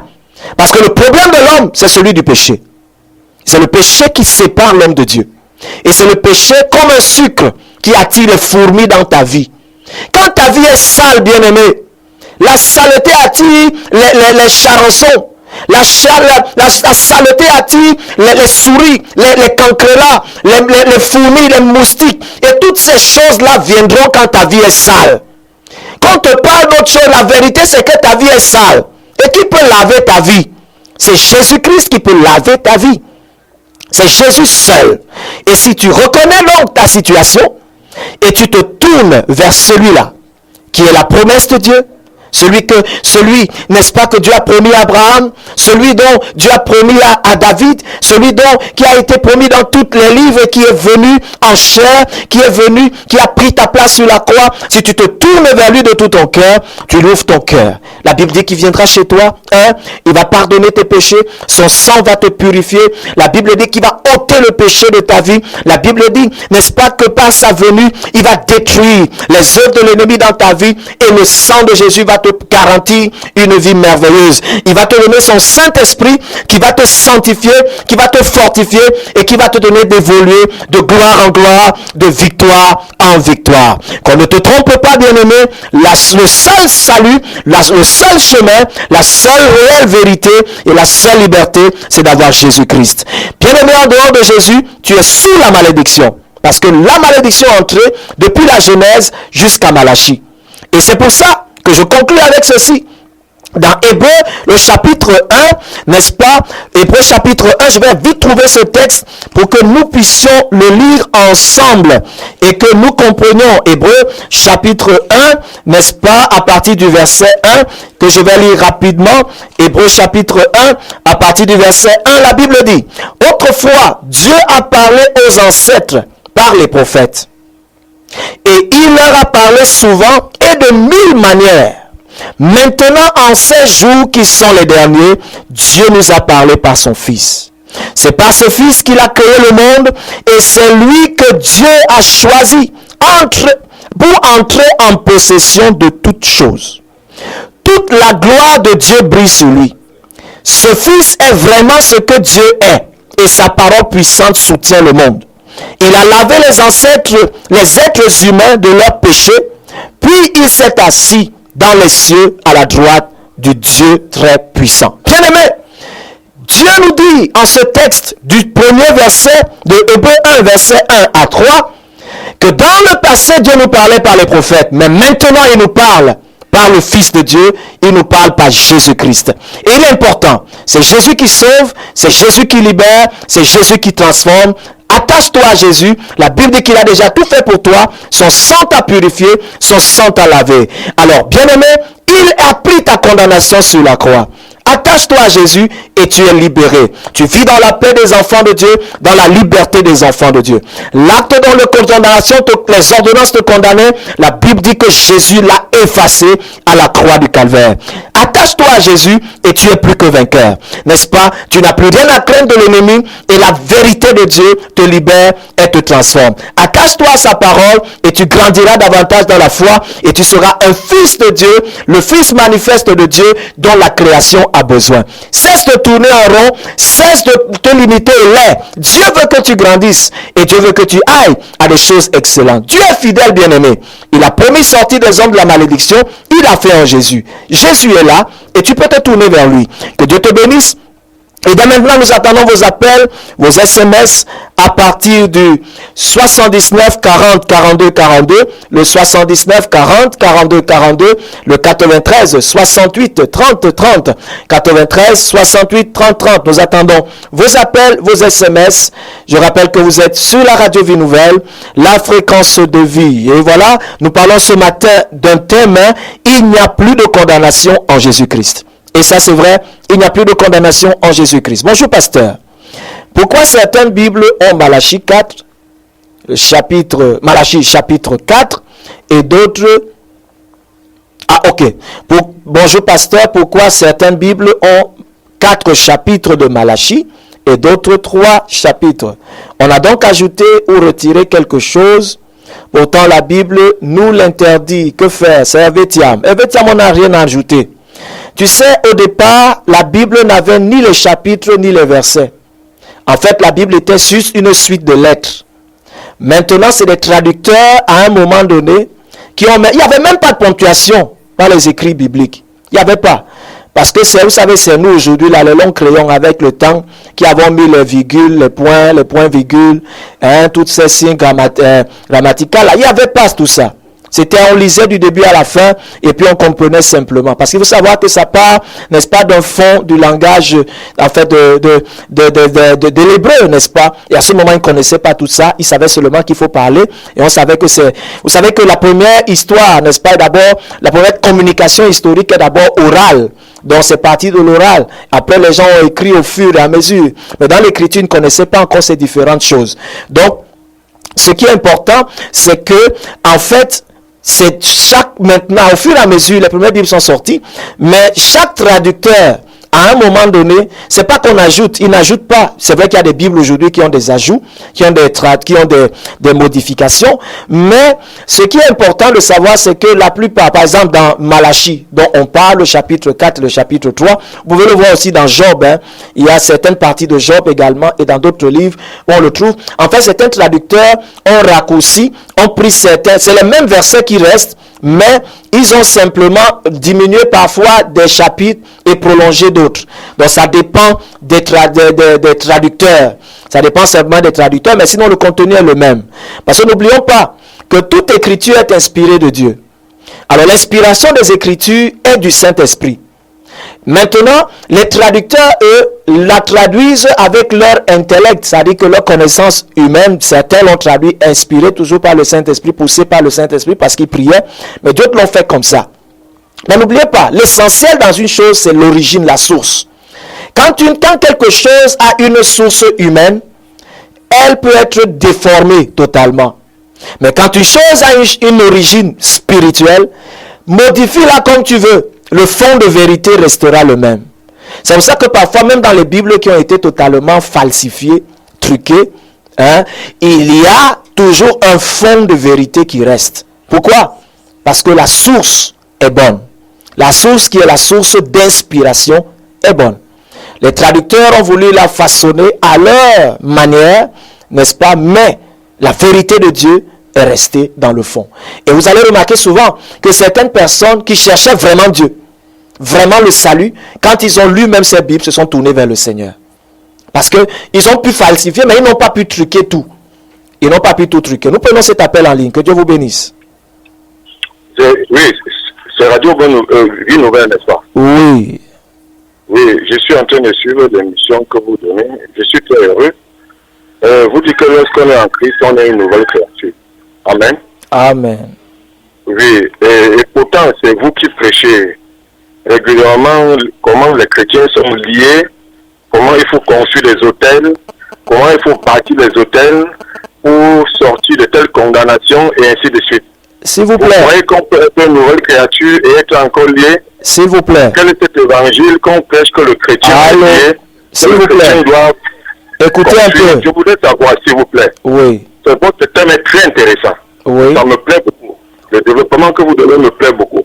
Parce que le problème de l'homme, c'est celui du péché. C'est le péché qui sépare l'homme de Dieu. Et c'est le péché comme un sucre qui attire les fourmis dans ta vie. Quand ta vie est sale, bien-aimé, la saleté attire les charançons. La saleté attire les souris, les cancrelats, les fourmis, les moustiques. Et toutes ces choses-là viendront quand ta vie est sale. Quand on te parle d'autre chose, la vérité c'est que ta vie est sale. Et qui peut laver ta vie? C'est Jésus-Christ qui peut laver ta vie. C'est Jésus seul. Et si tu reconnais donc ta situation et tu te tournes vers celui-là, qui est la promesse de Dieu, celui, n'est-ce pas, que Dieu a promis à Abraham, celui dont Dieu a promis à David, celui qui a été promis dans tous les livres et qui est venu en chair, qui est venu, qui a pris ta place sur la croix. Si tu te tournes vers lui de tout ton cœur, tu lui ouvres ton cœur. La Bible dit qu'il viendra chez toi, il va pardonner tes péchés, son sang va te purifier. La Bible dit qu'il va ôter le péché de ta vie. La Bible dit, n'est-ce pas, que par sa venue, il va détruire les œuvres de l'ennemi dans ta vie et le sang de Jésus va te garantir une vie merveilleuse. Il va te donner son Saint-Esprit qui va te sanctifier, qui va te fortifier et qui va te donner d'évoluer de gloire en gloire, de victoire en victoire. Qu'on ne te trompe pas, bien-aimé, le seul salut, le seul chemin, la seule réelle vérité et la seule liberté, c'est d'avoir Jésus-Christ. Bien-aimé, en dehors de Jésus, tu es sous la malédiction. Parce que la malédiction est entrée depuis la Genèse jusqu'à Malachie. Et c'est pour ça que je conclue avec ceci. dans Hébreu, le chapitre 1, n'est-ce pas? Hébreu chapitre 1, je vais vite trouver ce texte pour que nous puissions le lire ensemble et que nous comprenions. Hébreu chapitre 1, n'est-ce pas? À partir du verset 1, que je vais lire rapidement. Hébreu chapitre 1, à partir du verset 1, la Bible dit: autrefois, Dieu a parlé aux ancêtres par les prophètes. Et il leur a parlé souvent et de mille manières. Maintenant, en ces jours qui sont les derniers, Dieu nous a parlé par son Fils. C'est par ce Fils qu'il a créé le monde et c'est lui que Dieu a choisi pour entrer en possession de toutes choses. Toute la gloire de Dieu brille sur lui. Ce Fils est vraiment ce que Dieu est et sa parole puissante soutient le monde. Il a lavé les êtres humains de leurs péchés, puis il s'est assis dans les cieux à la droite du Dieu très puissant. Bien-aimés, Dieu nous dit en ce texte du premier verset de Hébreu 1, verset 1 à 3, que dans le passé, Dieu nous parlait par les prophètes, mais maintenant il nous parle par le Fils de Dieu, il nous parle par Jésus-Christ. Et il est important, c'est Jésus qui sauve, c'est Jésus qui libère, c'est Jésus qui transforme. Attache-toi à Jésus. La Bible dit qu'il a déjà tout fait pour toi. Son sang t'a purifié, son sang t'a lavé. Alors, bien-aimé, il a pris ta condamnation sur la croix. Attache-toi à Jésus et tu es libéré. Tu vis dans la paix des enfants de Dieu, dans la liberté des enfants de Dieu. L'acte dont la condamnation, les ordonnances te condamnaient, la Bible dit que Jésus l'a effacé à la croix du calvaire. Attache-toi à Jésus et tu es plus que vainqueur. N'est-ce pas? Tu n'as plus rien à craindre de l'ennemi et la vérité de Dieu te libère et te transforme. Attache-toi à sa parole et tu grandiras davantage dans la foi et tu seras un fils de Dieu, le fils manifeste de Dieu dont la création a besoin. Cesse de tourner en rond, cesse de te limiter au lait. Dieu veut que tu grandisses et Dieu veut que tu ailles à des choses excellentes. Dieu est fidèle, bien-aimé. Il a promis sortir des hommes de la malédiction. Il a fait en Jésus. Jésus est là et tu peux te tourner vers lui. Que Dieu te bénisse. Et dès maintenant, nous attendons vos appels, vos SMS à partir du 79 40 42 42, le 79 40 42 42, le 93 68 30 30, 93 68 30 30. Nous attendons vos appels, vos SMS. Je rappelle que vous êtes sur la radio Vie Nouvelle, la fréquence de vie. Et voilà, nous parlons ce matin d'un thème, il n'y a plus de condamnation en Jésus-Christ. Et ça, c'est vrai, il n'y a plus de condamnation en Jésus-Christ. Bonjour, pasteur. Pourquoi certaines Bibles ont Malachie 4, Malachie chapitre 4, et d'autres... Ah, ok. Bonjour, pasteur. Pourquoi certaines Bibles ont 4 chapitres de Malachie et d'autres 3 chapitres? On a donc ajouté ou retiré quelque chose. Pourtant, la Bible nous l'interdit. Que faire? C'est Helvetiam. Helvetiam, on n'a rien ajouté. Tu sais, au départ, la Bible n'avait ni les chapitres ni les versets. En fait, la Bible était juste une suite de lettres. Maintenant, c'est des traducteurs, à un moment donné, qui ont... Il n'y avait même pas de ponctuation dans les écrits bibliques. Il n'y avait pas. Parce que, vous savez, c'est nous aujourd'hui, là, les longs crayons avec le temps, qui avons mis les virgules, les points virgules, tous ces signes grammaticaux. Là, il n'y avait pas tout ça. C'était, on lisait du début à la fin et puis on comprenait simplement. Parce qu'il faut savoir que ça part, n'est-ce pas, d'un fond du langage, en fait, de l'hébreu, n'est-ce pas? Et à ce moment, ils ne connaissaient pas tout ça. Ils savaient seulement qu'il faut parler. Et on savait que c'est... Vous savez que la première histoire, n'est-ce pas, d'abord, la première communication historique est d'abord orale. Donc c'est parti de l'oral. Après, les gens ont écrit au fur et à mesure. Mais dans l'écriture, ils ne connaissaient pas encore ces différentes choses. Donc, ce qui est important, c'est que, en fait, c'est maintenant, au fur et à mesure, les premières Bibles sont sorties, mais chaque traducteur, à un moment donné, c'est pas qu'on ajoute, il n'ajoute pas. C'est vrai qu'il y a des Bibles aujourd'hui qui ont des ajouts, qui ont des modifications, mais ce qui est important de savoir, c'est que la plupart, par exemple dans Malachie, dont on parle, le chapitre 4, le chapitre 3, vous pouvez le voir aussi dans Job, il y a certaines parties de Job également, et dans d'autres livres où on le trouve. En fait, certains traducteurs ont raccourci, ont pris certains, c'est les mêmes versets qui restent, mais ils ont simplement diminué parfois des chapitres et prolongé d'autres. Donc ça dépend des traducteurs. Ça dépend simplement des traducteurs, mais sinon le contenu est le même. Parce que n'oublions pas que toute écriture est inspirée de Dieu. Alors l'inspiration des écritures est du Saint-Esprit. Maintenant, les traducteurs, eux, la traduisent avec leur intellect, c'est-à-dire que leur connaissance humaine, certains l'ont traduit inspiré toujours par le Saint-Esprit, poussé par le Saint-Esprit parce qu'ils priaient, mais d'autres l'ont fait comme ça. Mais n'oubliez pas, l'essentiel dans une chose, c'est l'origine, la source. Quand quelque chose a une source humaine, elle peut être déformée totalement. Mais quand une chose a une origine spirituelle, modifie-la comme tu veux. Le fond de vérité restera le même. C'est pour ça que parfois, même dans les Bibles qui ont été totalement falsifiées, truquées, il y a toujours un fond de vérité qui reste. Pourquoi? Parce que la source est bonne. La source qui est la source d'inspiration est bonne. Les traducteurs ont voulu la façonner à leur manière, n'est-ce pas? Mais la vérité de Dieu est restée dans le fond. Et vous allez remarquer souvent que certaines personnes qui cherchaient vraiment Dieu, vraiment le salut, quand ils ont lu même ces Bibles, se sont tournés vers le Seigneur. Parce qu'ils ont pu falsifier, mais ils n'ont pas pu truquer tout. Ils n'ont pas pu tout truquer. Nous prenons cet appel en ligne. Que Dieu vous bénisse. Oui, c'est Radio Vie Nouvelle, n'est-ce pas? Oui. Oui, je suis en train de suivre l'émission que vous donnez. Je suis très heureux. Vous dites que lorsqu'on est en Christ, on est une nouvelle créature. Amen. Amen. Oui, et pourtant, c'est vous qui prêchez régulièrement comment les chrétiens sont liés, comment il faut construire les hôtels, comment il faut bâtir les hôtels pour sortir de telles condamnations et ainsi de suite. S'il vous plaît. Vous voyez qu'on peut être une nouvelle créature et être encore lié. S'il vous plaît. Quel est cet évangile qu'on prêche que le chrétien est lié? S'il vous plaît. Écoutez un peu. Je voudrais savoir, s'il vous plaît. Oui. Votre thème est très intéressant. Oui. Ça me plaît beaucoup. Le développement que vous donnez me plaît beaucoup.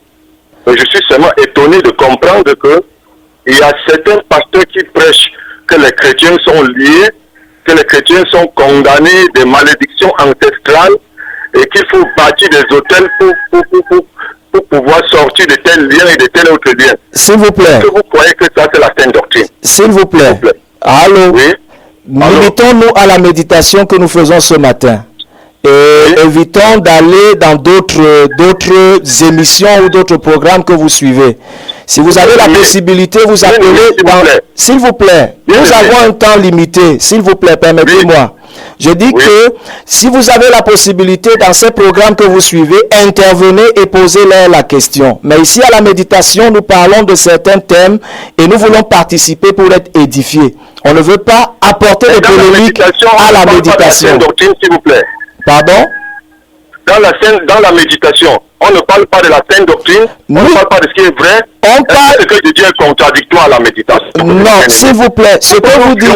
Mais je suis seulement étonné de comprendre que il y a certains pasteurs qui prêchent que les chrétiens sont liés, que les chrétiens sont condamnés des malédictions ancestrales et qu'il faut bâtir des hôtels pour pouvoir sortir de tels liens et de tels autres liens. S'il vous plaît. Est-ce que vous croyez que ça c'est la sainte doctrine? S'il vous plaît. Allô? Oui. Limitons-nous à la méditation que nous faisons ce matin. Et évitons d'aller dans d'autres émissions ou d'autres programmes que vous suivez. Si vous avez la possibilité, vous appelez dans... S'il vous plaît, nous avons un temps limité. S'il vous plaît, permettez-moi. Je dis que si vous avez la possibilité dans ces programmes que vous suivez, intervenez et posez-leur la question. Mais ici à la méditation, nous parlons de certains thèmes et nous voulons participer pour être édifiés. On ne veut pas apporter des polémiques à la méditation. S'il vous plaît. Pardon? Dans la méditation, on ne parle pas de la sainte doctrine, on ne parle pas de ce qui est vrai. On parle... Est-ce que Dieu est contradictoire à la méditation? Non, s'il vous plaît, ce que vous dites...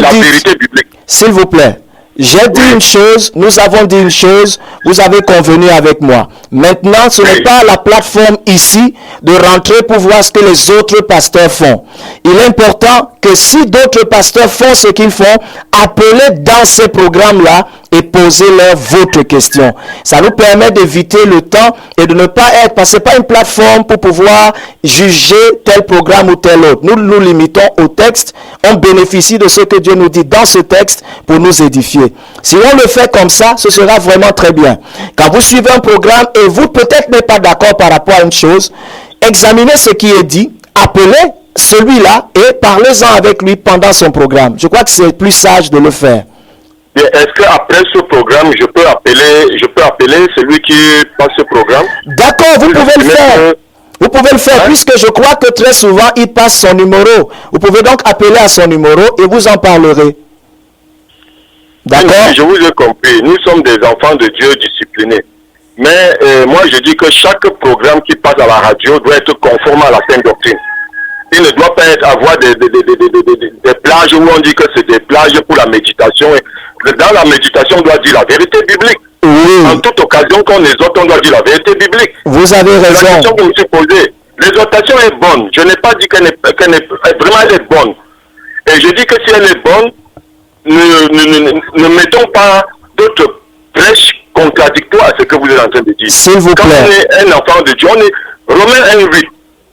La vérité biblique. S'il vous plaît, j'ai dit une chose, nous avons dit une chose, vous avez convenu avec moi. Maintenant, ce n'est pas la plateforme ici de rentrer pour voir ce que les autres pasteurs font. Il est important que si d'autres pasteurs font ce qu'ils font, appelez dans ces programmes-là et posez-leur votre question. Ça nous permet d'éviter le temps et de ne pas être, parce que ce n'est pas une plateforme pour pouvoir juger tel programme ou tel autre. Nous nous limitons au texte, on bénéficie de ce que Dieu nous dit dans ce texte pour nous édifier. Si on le fait comme ça, ce sera vraiment très bien. Quand vous suivez un programme et vous peut-être n'êtes pas d'accord par rapport à une chose, examinez ce qui est dit, appelez celui-là et parlez-en avec lui pendant son programme. Je crois que c'est plus sage de le faire. Est-ce qu'après ce programme, je peux appeler celui qui passe ce programme? D'accord, vous pouvez le faire. Vous pouvez le faire, puisque je crois que très souvent, il passe son numéro. Vous pouvez donc appeler à son numéro et vous en parlerez. D'accord? Je vous ai compris. Nous sommes des enfants de Dieu disciplinés. Mais moi, je dis que chaque programme qui passe à la radio doit être conforme à la sainte doctrine. Il ne doit pas avoir des plages où on dit que c'est des plages pour la méditation. Dans la méditation, on doit dire la vérité biblique. Oui. En toute occasion, quand les autres, on doit dire la vérité biblique. Vous avez raison. La question que je me suis posée, l'exhortation est bonne. Je n'ai pas dit qu'elle est vraiment elle est bonne. Et je dis que si elle est bonne, ne mettons pas d'autres prêches contradictoires à ce que vous êtes en train de dire. S'il vous plaît. Quand on est un enfant de Dieu, on est Romains 1:8.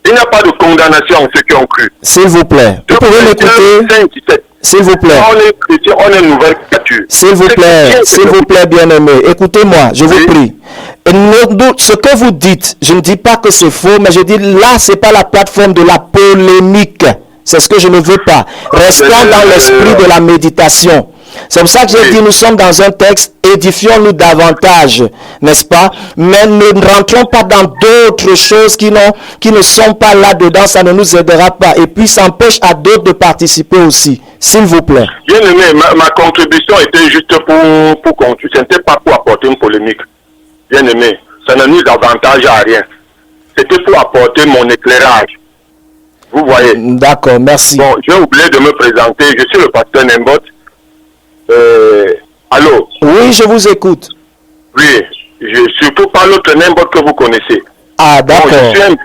Il n'y a pas de condamnation en ceux qui ont cru. S'il vous plaît. Vous pouvez l'écouter. S'il vous plaît. On est chrétien, on est une nouvelle créature. S'il vous plaît, bien-aimé, écoutez-moi, je vous prie. Et ce que vous dites, je ne dis pas que c'est faux, mais je dis là, c'est pas la plateforme de la polémique. C'est ce que je ne veux pas. Restons dans l'esprit de la méditation. C'est pour ça que j'ai dit, nous sommes dans un texte, édifions-nous davantage, n'est-ce pas? Mais ne rentrons pas dans d'autres choses qui ne sont pas là-dedans, ça ne nous aidera pas. Et puis, ça empêche à d'autres de participer aussi, s'il vous plaît. Bien aimé, ma contribution était juste pour contribuer, ce n'était pas pour apporter une polémique. Bien aimé, ça ne nous avantage à rien. C'était pour apporter mon éclairage. Vous voyez? D'accord, merci. Bon, j'ai oublié de me présenter, je suis le pasteur Nembot. Allô? Oui, je vous écoute. Oui, surtout pas l'autre Nembot que vous connaissez. Ah, d'accord. Bon,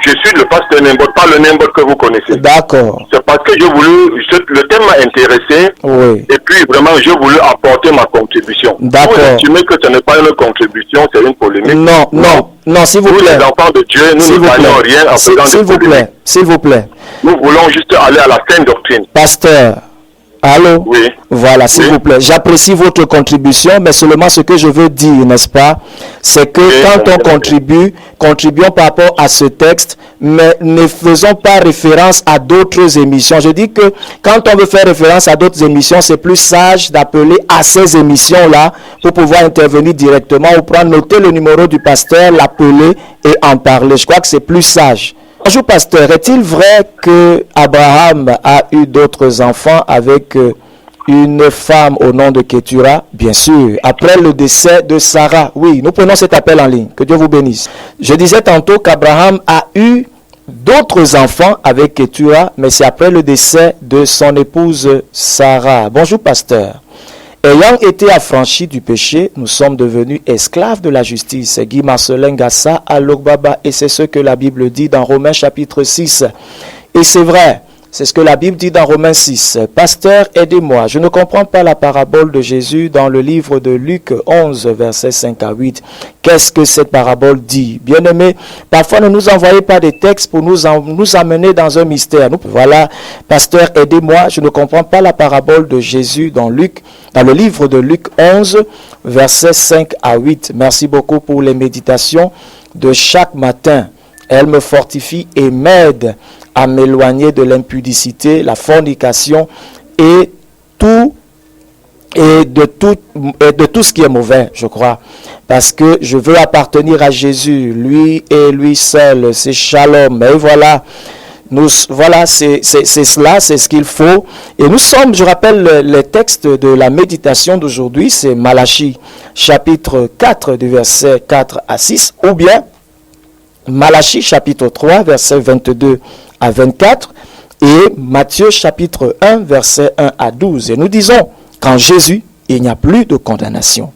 je suis le pasteur Nembot, pas le Nembot que vous connaissez. D'accord. C'est parce que le thème m'a intéressé. Oui. Et puis vraiment, j'ai voulu apporter ma contribution. D'accord. Vous estimez que ce n'est pas une contribution, c'est une polémique. Non, s'il vous plaît. Nous, les enfants de Dieu, nous ne gagnons rien en faisant des polémiques. S'il vous plaît. Nous voulons juste aller à la saine doctrine. Pasteur. Allô? Oui. Voilà, s'il vous plaît. J'apprécie votre contribution, mais seulement ce que je veux dire, n'est-ce pas? C'est que quand on contribuons par rapport à ce texte, mais ne faisons pas référence à d'autres émissions. Je dis que quand on veut faire référence à d'autres émissions, c'est plus sage d'appeler à ces émissions-là pour pouvoir intervenir directement ou prendre, noter le numéro du pasteur, l'appeler et en parler. Je crois que c'est plus sage. Bonjour pasteur, est-il vrai que Abraham a eu d'autres enfants avec une femme au nom de Ketura? Bien sûr, après le décès de Sarah. Oui, nous prenons cet appel en ligne. Que Dieu vous bénisse. Je disais tantôt qu'Abraham a eu d'autres enfants avec Ketura, mais c'est après le décès de son épouse Sarah. Bonjour pasteur. Ayant été affranchis du péché, nous sommes devenus esclaves de la justice. Guy Marcelin Gassa à Logbaba, et c'est ce que la Bible dit dans Romains chapitre 6. Et c'est vrai, c'est ce que la Bible dit dans Romains 6. Pasteur, aidez-moi, je ne comprends pas la parabole de Jésus dans le livre de Luc 11, versets 5 à 8. Qu'est-ce que cette parabole dit? Bien-aimés, parfois ne nous envoyez pas des textes pour nous amener dans un mystère. Voilà, pasteur, aidez-moi, je ne comprends pas la parabole de Jésus dans le livre de Luc 11, versets 5 à 8. Merci beaucoup pour les méditations de chaque matin. Elles me fortifient et m'aident à m'éloigner de l'impudicité, la fornication et de tout ce qui est mauvais, je crois. Parce que je veux appartenir à Jésus, lui et lui seul, c'est shalom. Et voilà. C'est cela, c'est ce qu'il faut. Et nous sommes, je rappelle, les textes de la méditation d'aujourd'hui, c'est Malachie, chapitre 4, du verset 4 à 6, ou bien Malachie, chapitre 3, verset 22 à 24, et Matthieu, chapitre 1, verset 1 à 12. Et nous disons qu'en Jésus, il n'y a plus de condamnation.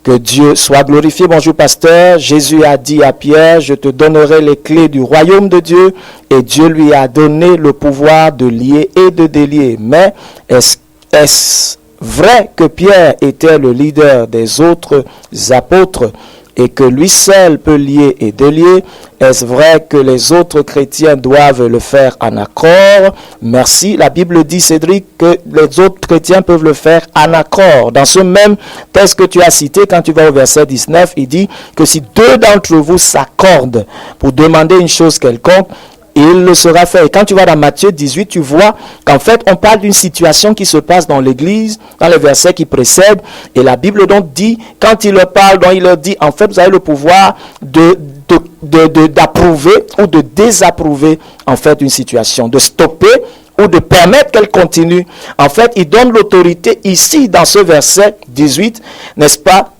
Que Dieu soit glorifié. Bonjour pasteur. Jésus a dit à Pierre, je te donnerai les clés du royaume de Dieu. Et Dieu lui a donné le pouvoir de lier et de délier. Mais est-ce vrai que Pierre était le leader des autres apôtres et que lui seul peut lier et délier? Est-ce vrai que les autres chrétiens doivent le faire en accord? Merci. La Bible dit, Cédric, que les autres chrétiens peuvent le faire en accord. Dans ce même texte que tu as cité, quand tu vas au verset 19, il dit que si deux d'entre vous s'accordent pour demander une chose quelconque, il le sera fait. Et quand tu vas dans Matthieu 18, tu vois qu'en fait, on parle d'une situation qui se passe dans l'église, dans les versets qui précèdent. Et la Bible donc dit, quand il leur parle, donc il leur dit, en fait, vous avez le pouvoir d'approuver ou de désapprouver, en fait, une situation, de stopper ou de permettre qu'elle continue. En fait, il donne l'autorité ici, dans ce verset 18, n'est-ce pas?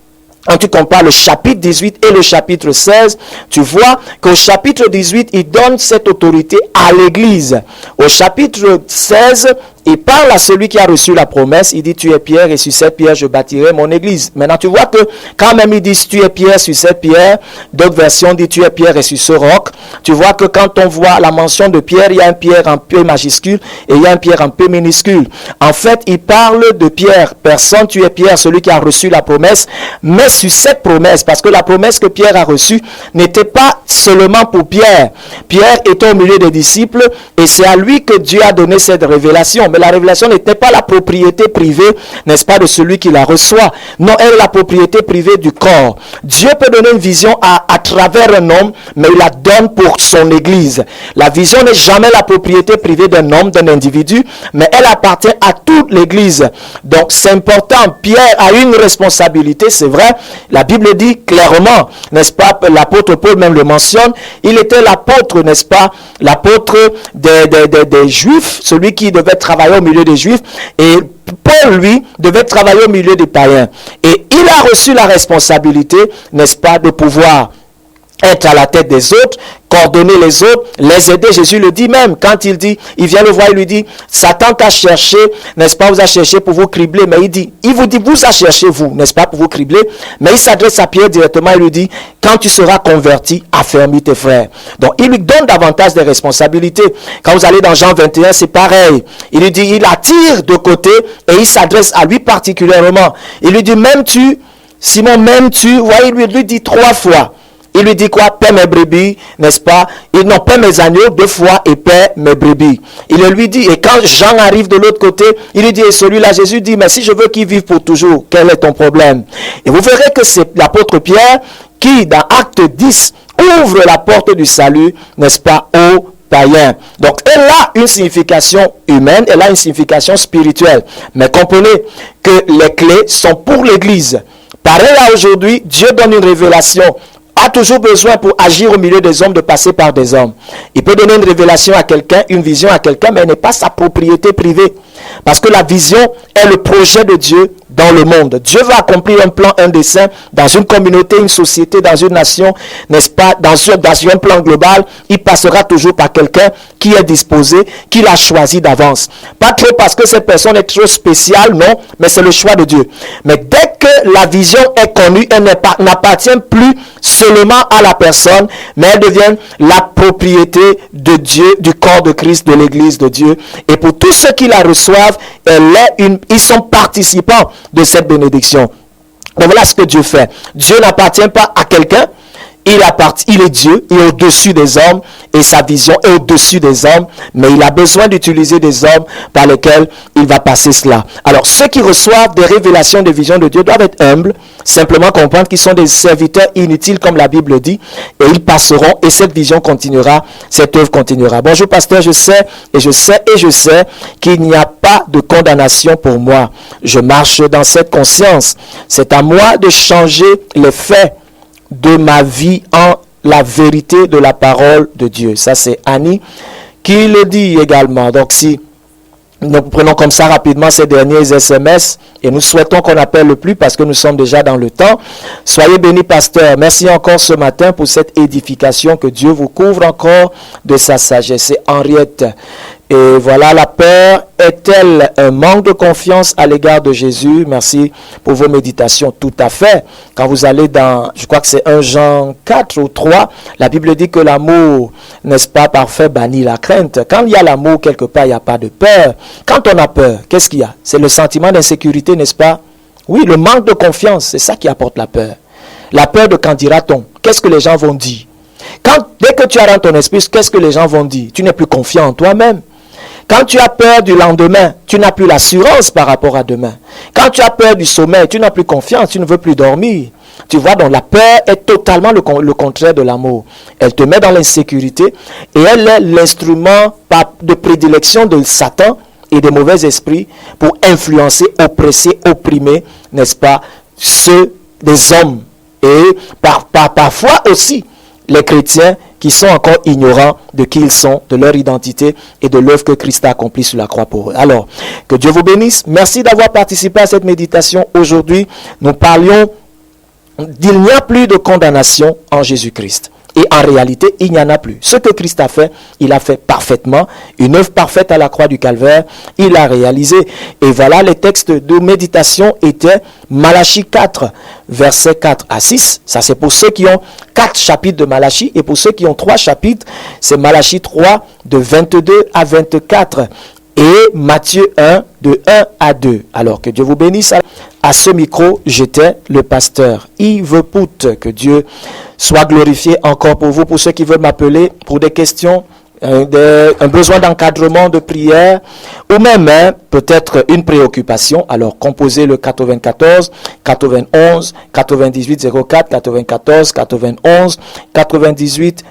Quand tu compares le chapitre 18 et le chapitre 16, tu vois qu'au chapitre 18, il donne cette autorité à l'église. Au chapitre 16, il parle à celui qui a reçu la promesse. Il dit, tu es pierre et sur cette pierre, je bâtirai mon église. Maintenant, tu vois que quand même il dit, tu es pierre sur cette pierre, d'autres versions disent, tu es pierre et sur ce roc. Tu vois que quand on voit la mention de pierre, il y a un pierre en P majuscule et il y a un pierre en P minuscule. En fait, il parle de pierre. Personne, tu es pierre, celui qui a reçu la promesse. Mais sur cette promesse, parce que la promesse que Pierre a reçue n'était pas seulement pour Pierre. Pierre était au milieu des disciples et c'est à lui que Dieu a donné cette révélation. Mais la révélation n'était pas la propriété privée, n'est-ce pas, de celui qui la reçoit. Non, elle est la propriété privée du corps. Dieu peut donner une vision à travers un homme, mais il la donne pour son Église. La vision n'est jamais la propriété privée d'un homme, d'un individu, mais elle appartient à toute l'Église. Donc c'est important. Pierre a une responsabilité, c'est vrai. La Bible dit clairement, n'est-ce pas, l'apôtre Paul même le mentionne, il était l'apôtre, n'est-ce pas, l'apôtre des Juifs, celui qui devait travailler au milieu des Juifs, et Paul, lui, devait travailler au milieu des païens. Et il a reçu la responsabilité, n'est-ce pas, de pouvoir être à la tête des autres, coordonner les autres, les aider. Jésus le dit même, quand il vient le voir, il lui dit, Satan t'a cherché, n'est-ce pas, vous a cherché pour vous cribler, mais il vous dit, vous a cherché vous, n'est-ce pas, pour vous cribler, mais il s'adresse à Pierre directement, il lui dit, quand tu seras converti, affermis tes frères. Donc, il lui donne davantage de responsabilités. Quand vous allez dans Jean 21, c'est pareil. Il lui dit, il attire de côté et il s'adresse à lui particulièrement. Il lui dit, m'aimes-tu, Simon, m'aimes-tu? Vous voyez, il lui dit 3 fois. Il lui dit quoi? Paie mes brebis, n'est-ce pas? Il non, paie mes agneaux 2 fois et paie mes brebis. Il lui dit, et quand Jean arrive de l'autre côté, il lui dit, et celui-là, Jésus dit, mais si je veux qu'il vive pour toujours, quel est ton problème? Et vous verrez que c'est l'apôtre Pierre qui, dans Acte 10, ouvre la porte du salut, n'est-ce pas, aux païens. Donc, elle a une signification humaine, elle a une signification spirituelle. Mais comprenez que les clés sont pour l'Église. Pareil à aujourd'hui, Dieu donne une révélation, a toujours besoin pour agir au milieu des hommes de passer par des hommes. Il peut donner une révélation à quelqu'un, une vision à quelqu'un, mais elle n'est pas sa propriété privée. Parce que la vision est le projet de Dieu dans le monde. Dieu va accomplir un plan, un dessein dans une communauté, une société, dans une nation, n'est-ce pas, dans un plan global. Il passera toujours par quelqu'un qui est disposé, qui l'a choisi d'avance. Pas trop parce que cette personne est trop spéciale, non, mais c'est le choix de Dieu. Mais dès que la vision est connue, elle n'appartient plus seulement à la personne, mais elle devient la propriété de Dieu, du corps de Christ, de l'Église de Dieu. Et pour tous ceux qui la reçoivent, ils sont participants de cette bénédiction. Donc voilà ce que Dieu fait. Dieu n'appartient pas à quelqu'un. Il est Dieu, il est au-dessus des hommes et sa vision est au-dessus des hommes, mais il a besoin d'utiliser des hommes par lesquels il va passer cela. Alors ceux qui reçoivent des révélations, des visions de Dieu doivent être humbles, simplement comprendre qu'ils sont des serviteurs inutiles comme la Bible dit, et ils passeront et cette vision continuera, cette œuvre continuera. Bonjour pasteur, je sais qu'il n'y a pas de condamnation pour moi. Je marche dans cette conscience. C'est à moi de changer les faits de ma vie en la vérité de la parole de Dieu. Ça, c'est Annie qui le dit également. Donc, si nous prenons comme ça rapidement ces derniers SMS et nous souhaitons qu'on appelle le plus parce que nous sommes déjà dans le temps. Soyez bénis, pasteur. Merci encore ce matin pour cette édification. Que Dieu vous couvre encore de sa sagesse. C'est Henriette. Et voilà, la peur est-elle un manque de confiance à l'égard de Jésus? Merci pour vos méditations. Tout à fait. Quand vous allez dans, je crois que c'est 1 Jean 4 ou 3, la Bible dit que l'amour, n'est-ce pas, parfait bannit la crainte. Quand il y a l'amour, quelque part, il n'y a pas de peur. Quand on a peur, qu'est-ce qu'il y a? C'est le sentiment d'insécurité, n'est-ce pas? Oui, le manque de confiance, c'est ça qui apporte la peur. La peur de quand dira-t-on? Qu'est-ce que les gens vont dire? Dès que tu as dans ton esprit, qu'est-ce que les gens vont dire? Tu n'es plus confiant en toi-même. Quand tu as peur du lendemain, tu n'as plus l'assurance par rapport à demain. Quand tu as peur du sommeil, tu n'as plus confiance, tu ne veux plus dormir. Tu vois, donc la peur est totalement le contraire de l'amour. Elle te met dans l'insécurité et elle est l'instrument de prédilection de Satan et des mauvais esprits pour influencer, oppresser, opprimer, n'est-ce pas, ceux des hommes. Et parfois aussi les chrétiens qui sont encore ignorants de qui ils sont, de leur identité et de l'œuvre que Christ a accomplie sur la croix pour eux. Alors, que Dieu vous bénisse. Merci d'avoir participé à cette méditation. Aujourd'hui, nous parlions d'il n'y a plus de condamnation en Jésus-Christ. Et en réalité, il n'y en a plus. Ce que Christ a fait, il a fait parfaitement. Une œuvre parfaite à la croix du Calvaire, il a réalisé. Et voilà, les textes de méditation étaient Malachie 4, versets 4 à 6. Ça, c'est pour ceux qui ont 4 chapitres de Malachie. Et pour ceux qui ont 3 chapitres, c'est Malachie 3, de 22 à 24. Et Matthieu 1, de 1 à 2. Alors, que Dieu vous bénisse. À ce micro, j'étais le pasteur Yves Pout. Que Dieu soit glorifié encore pour vous. Pour ceux qui veulent m'appeler pour des questions un besoin d'encadrement, de prière, ou même peut-être une préoccupation, alors composez le 94 91 98 04 94 91 98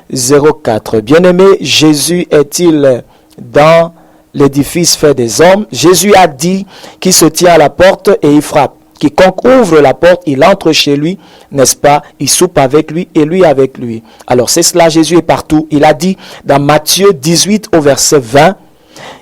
04. Bien-aimé, Jésus est-il dans l'édifice fait des hommes? Jésus a dit qu'il se tient à la porte et il frappe. Quiconque ouvre la porte, il entre chez lui, n'est-ce pas? Il soupe avec lui et lui avec lui. Alors c'est cela, Jésus est partout. Il a dit dans Matthieu 18 au verset 20,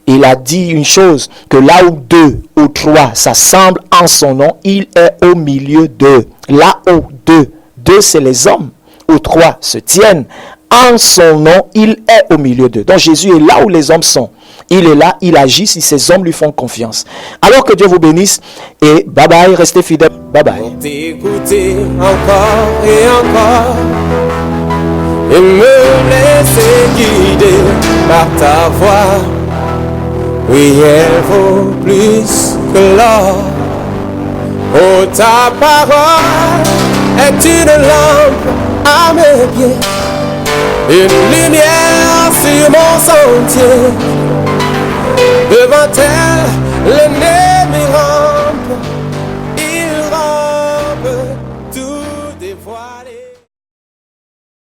il a dit une chose, que là où 2 ou 3 s'assemblent en son nom, il est au milieu d'eux. Là où 2 c'est les hommes, où 3 se tiennent en son nom, il est au milieu d'eux. Donc Jésus est là où les hommes sont. Il est là, il agit si ces hommes lui font confiance. Alors que Dieu vous bénisse et bye bye, restez fidèles. Bye bye. Pour t'écouter encore et encore et me laisser guider par ta voix. Oui, elle vaut plus que l'or. Oh, ta parole est une lampe à mes pieds, une lumière sur mon sentier. Devant elle, l'ennemi rend